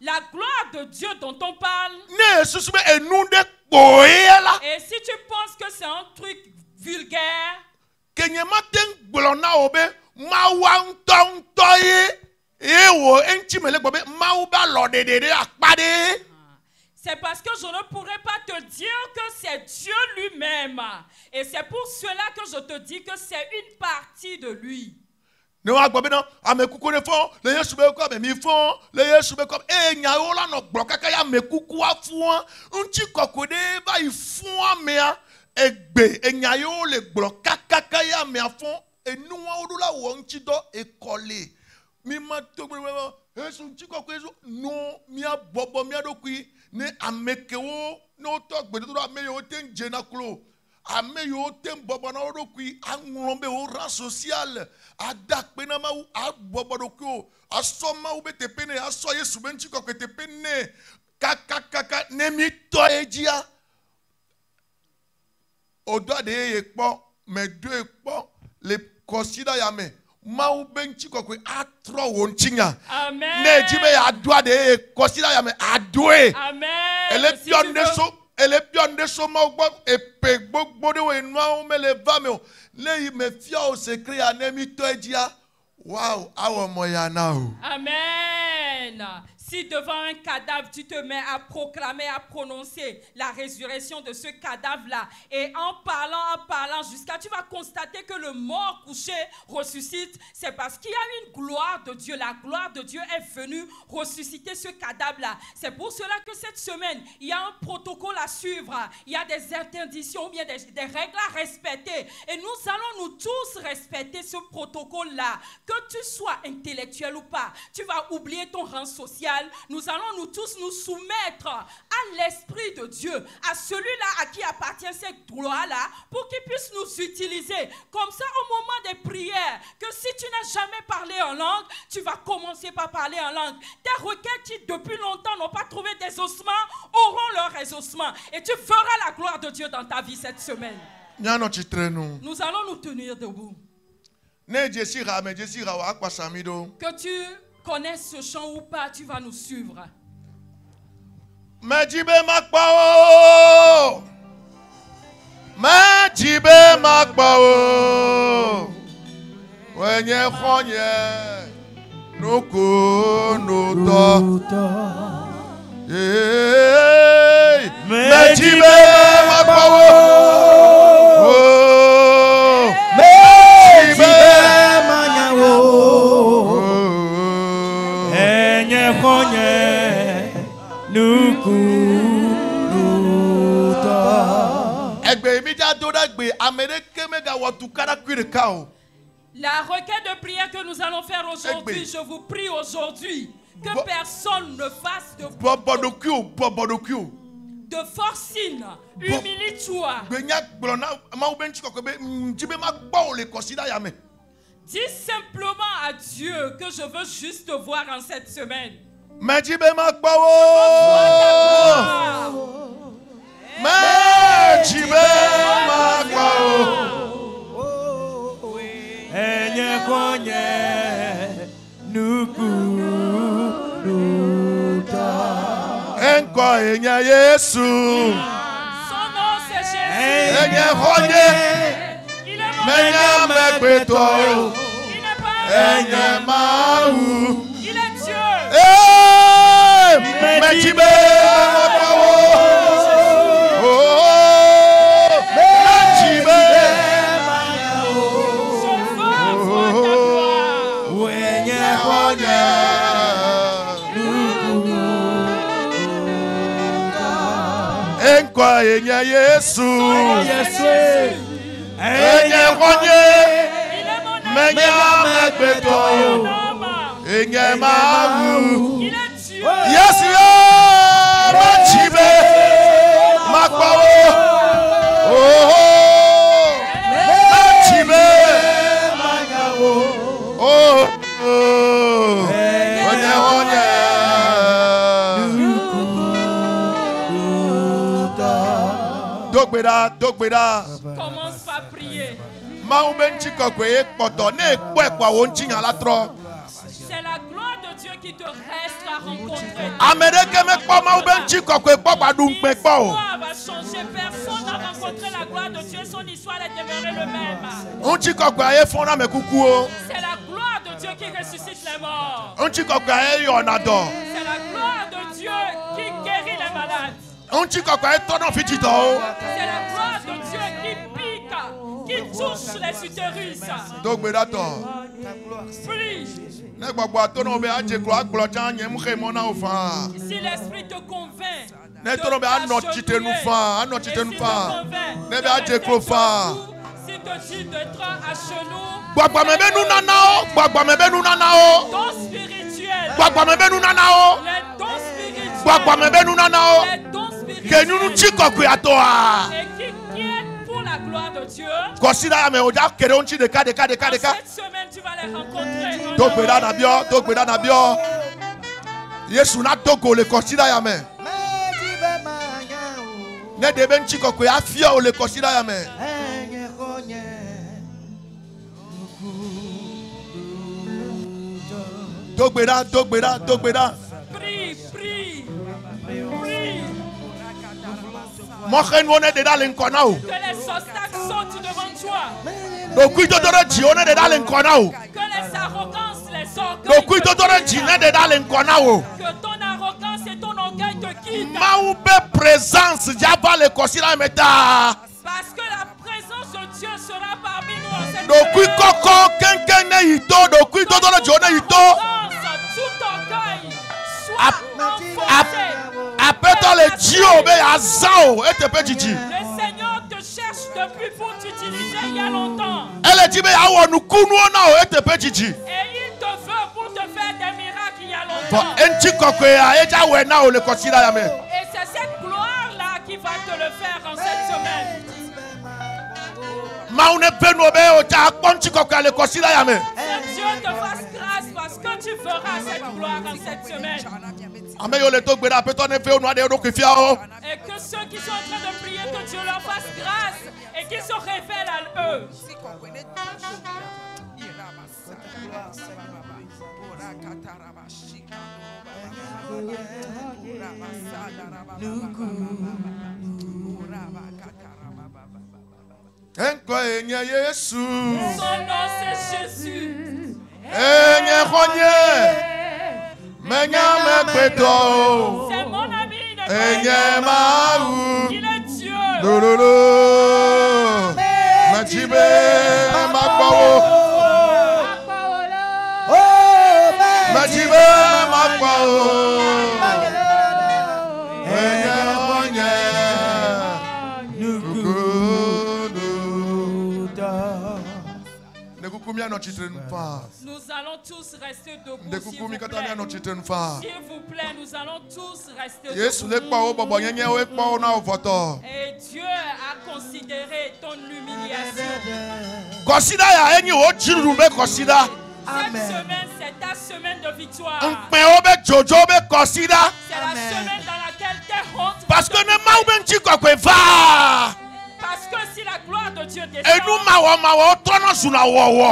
La gloire de Dieu dont on parle. Et si tu penses que c'est un truc vulgaire, c'est parce que je ne pourrais pas te dire que c'est Dieu lui-même. Et c'est pour cela que je te dis que c'est une partie de lui. Ne amekewo no to gbedo ameyo ten jenaklo ameyo ten bobana odokui anwombe ora social adakpe na ma abobodokio asoma ubetepene aso Yesu benchi koketepene kakakaka nemi to ejia odo de ekpo medo ekpo le consider yame Mau benchi kokwe atro wonchinya. Amen. Ne jibe adwa de consider yame adwe. Amen. Ele bionde so ma gbo epe gbogbo de we nu a me le va me o le me fia o secret anemi to ejia. Wow, awo moya now. Amen. Si devant un cadavre, tu te mets à proclamer, à prononcer la résurrection de ce cadavre-là, et en parlant, jusqu'à tu vas constater que le mort couché ressuscite, c'est parce qu'il y a une gloire de Dieu. La gloire de Dieu est venue ressusciter ce cadavre-là. C'est pour cela que cette semaine, il y a un protocole à suivre, il y a des interdictions, ou bien des règles à respecter. Et nous allons nous tous respecter ce protocole-là. Que tu sois intellectuel ou pas, tu vas oublier ton rang social. Nous allons nous tous nous soumettre à l'Esprit de Dieu, à celui-là à qui appartient cette gloire-là, pour qu'il puisse nous utiliser. Comme ça, au moment des prières, que si tu n'as jamais parlé en langue, tu vas commencer par parler en langue. Tes requêtes qui depuis longtemps n'ont pas trouvé d'exaucement auront leur exaucement. Et tu feras la gloire de Dieu dans ta vie cette semaine. Nous allons nous tenir debout. Que tu connaisses ce chant ou pas, tu vas nous suivre. Majibe makpao, majibe makpao, wenye khonye, nuku nuto. Majibe makpao, majibe manyawo, enye khonye. La requête de prière que nous allons faire aujourd'hui, je vous prie aujourd'hui que personne ne fasse de forcing. Humilie-toi. Dis simplement à Dieu que je veux juste te voir en cette semaine. Majibe makbawo, majibe makbawo, enye konye nuku nuta, enko enye Yesu, son nom c'est Jésus, enye konye, menye mekbeto, enye mau. Majibe makbawo, majibe makbawo, wenye konye enko enye Yesu, enye konye menye mekbeto, enye mau. Yes, yeah, majibe makbawo, oh, majibe makbawo, oh, dogbeda. Commence par prier. C'est la gloire de Dieu qui te reste à rencontrer. L'histoire va changer. Personne n'a rencontré la gloire de Dieu. Son histoire est demeurée le même. C'est la gloire de Dieu qui ressuscite les morts. C'est la gloire de Dieu qui guérit les malades. C'est la gloire de Dieu qui pique, qui touche les utérus. Prie. Si l'esprit te convainc, si te dit d'être à genoux, don spirituel, les dons spirituels, et qui est pour la gloire de Dieu. Cette semaine, tu vas les rencontrer. Yesu na togo le consider ya me. Ne debe nchiko kwe afia o le consider ya me. Dogbeda. Prie. Que les obstacles sautent devant toi. Que les Que les arrogances, les orgueil que ton arrogance et ton orgueil te quittent. Présence, parce que la présence de Dieu sera parmi nous en cette le Seigneur te cherche depuis pour t'utiliser il y a longtemps. Et il te veut pour te faire des miracles il y a longtemps. Et c'est cette gloire-là qui va te le faire en cette semaine. Que Dieu te fasse grâce parce que tu feras cette gloire en cette semaine. Et que ceux qui sont en train de prier, que Dieu leur fasse grâce et qu'ils se révèlent à eux. Son nom c'est Jésus. C'est mon ami, il est Dieu. Nous allons tous rester debout. S'il vous plaît, nous allons tous rester debout. Et Dieu a considéré ton humiliation. Cette semaine, c'est ta semaine de victoire. C'est la semaine dans laquelle tes hontes. Parce que si la gloire de Dieu descend,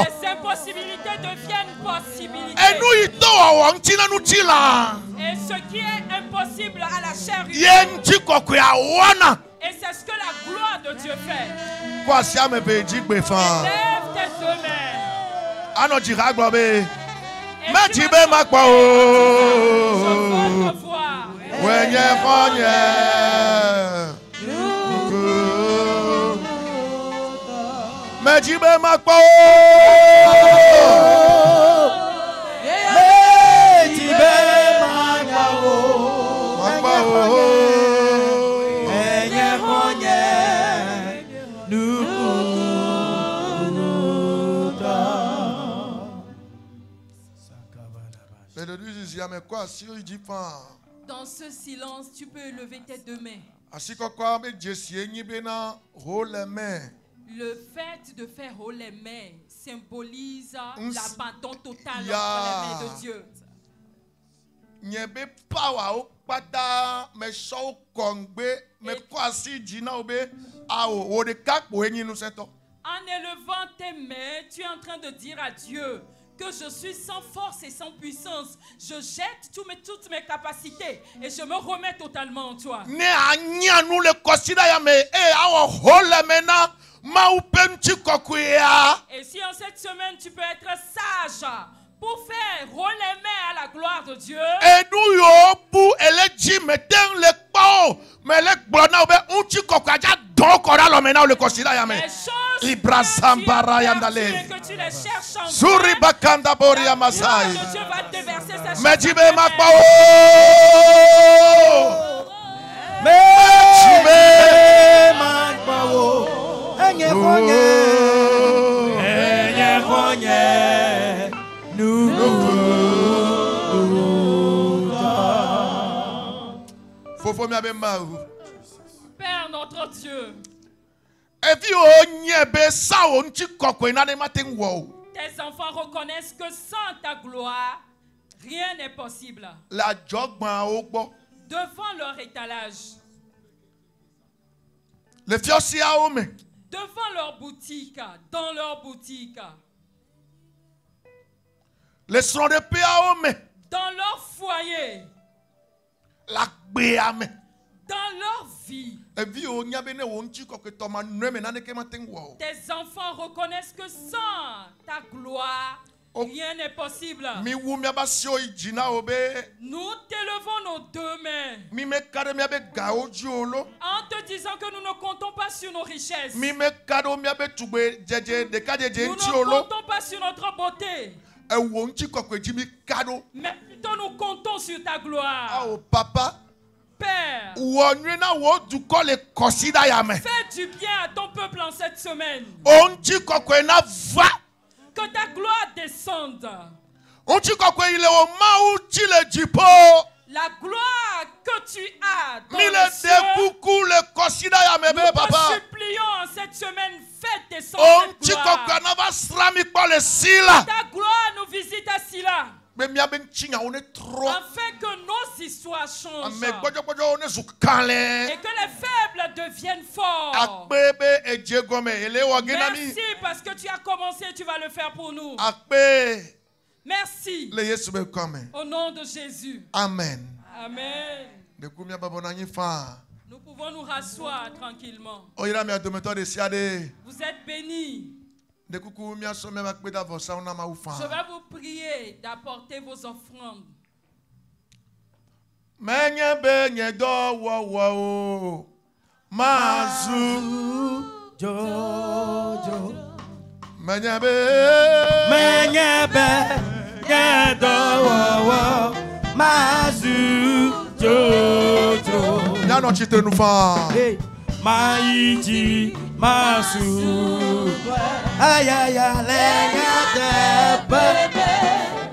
les impossibilités deviennent possibilités. Et ce qui est impossible à la chair humaine, et c'est ce que la gloire de Dieu fait. Lève tes deux mains. Et tu vas te voir. Dans ce silence, tu peux lever tes deux mains. Le fait de faire haut les mains symbolise l'abandon total entre les mains de Dieu. En élevant tes mains, tu es en train de dire à Dieu que je suis sans force et sans puissance. Je jette toutes mes capacités et je me remets totalement en toi. Et si en cette semaine tu peux être sage pour faire rouler les mains à la gloire de Dieu, que tu les cherches en Dieu va te verser sa Père notre Dieu, tes enfants reconnaissent que sans ta gloire, rien n'est possible. Devant leur étalage, devant leur boutique, dans leur boutique, dans leur foyer, dans leur vie. Tes enfants reconnaissent que sans ta gloire, Rien n'est possible. Nous t'élevons nos deux mains en te disant que nous ne comptons pas sur nos richesses. Nous ne comptons pas sur notre beauté. Mais plutôt nous comptons sur ta gloire. Oh papa. Père, fais du bien à ton peuple en cette semaine. Que ta gloire descende. La gloire que tu as dans le ciel, nous te supplions en cette semaine, fais descendre cette gloire. Ta gloire nous visite à Silla. Afin que nos histoires changent et que les faibles deviennent forts. Merci parce que tu as commencé et tu vas le faire pour nous. Merci. Au nom de Jésus. Amen. Amen. Nous pouvons nous rasseoir tranquillement. Vous êtes bénis. Je vais vous prier d'apporter vos offrandes. Maïti Masou Ayaya Lenyatebe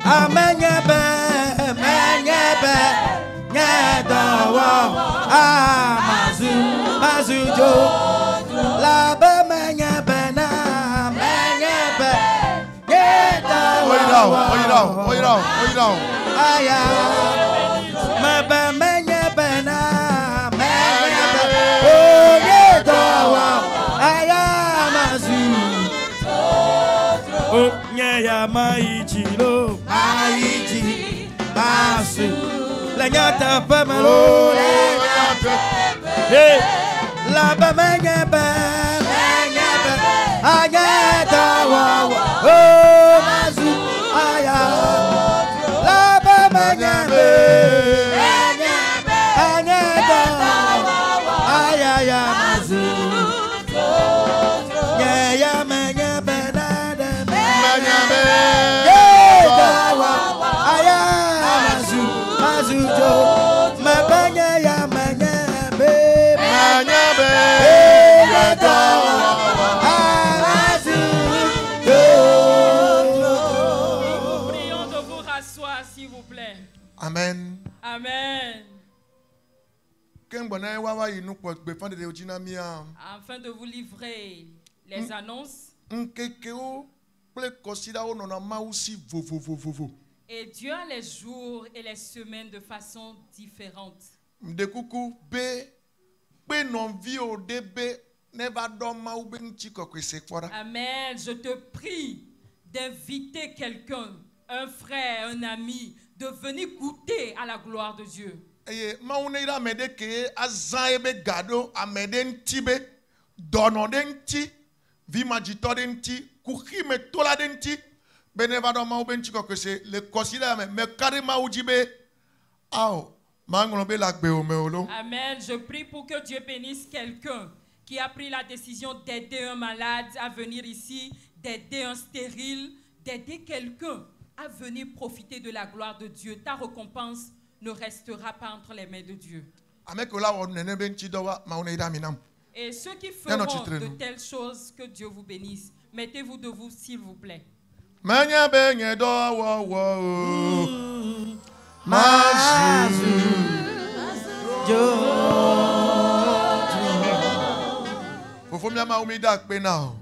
Amenyebe Menyebe Nyedawa Amazu Mazujo Labe Menyebe Na Menyebe Nyedawa Hold it down Ayaya Mebe Menyebe Na Maïti lo Maïti Masu Lenyata pemelo Hey La bemenyebe Menyebe Anyeta wawa Oh Masu Aya La bemenyebe Menyebe Anyeta wawa Ayaya Masu Nyaya menyebe Amen. Amen. Afin de vous livrer les annonces. Et Dieu a les jours et les semaines de façon différente. Amen. Je te prie d'inviter quelqu'un, un frère, un ami, de venir goûter à la gloire de Dieu. Amen. Je prie pour que Dieu bénisse quelqu'un qui a pris la décision d'aider un malade à venir ici, d'aider un stérile, d'aider quelqu'un à venir profiter de la gloire de Dieu. Ta récompense ne restera pas entre les mains de Dieu. Et ceux qui feront de telles choses, que Dieu vous bénisse. Mettez-vous debout, s'il vous plaît.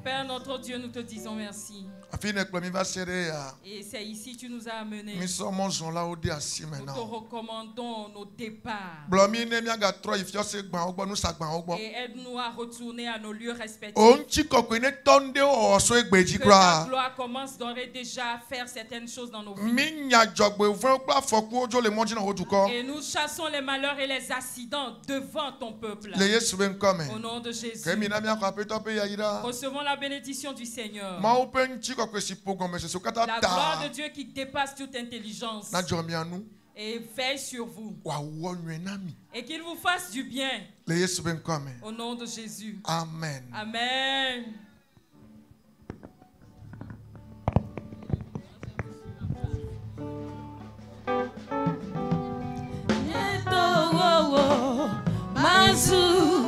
Père notre Dieu, nous te disons merci. Et c'est ici que tu nous as amenés. Nous te recommandons nos départs. Et aide-nous à retourner à nos lieux respectifs. Que ta gloire commence d'ores et déjà à faire certaines choses dans nos vies. Et nous chassons les malheurs et les accidents devant ton peuple. Au nom de Jésus. Recevons la bénédiction du Seigneur. La gloire de Dieu qui dépasse toute intelligence. Et veille sur vous. Et qu'il vous fasse du bien. Au nom de Jésus. Amen. Amen. Mazu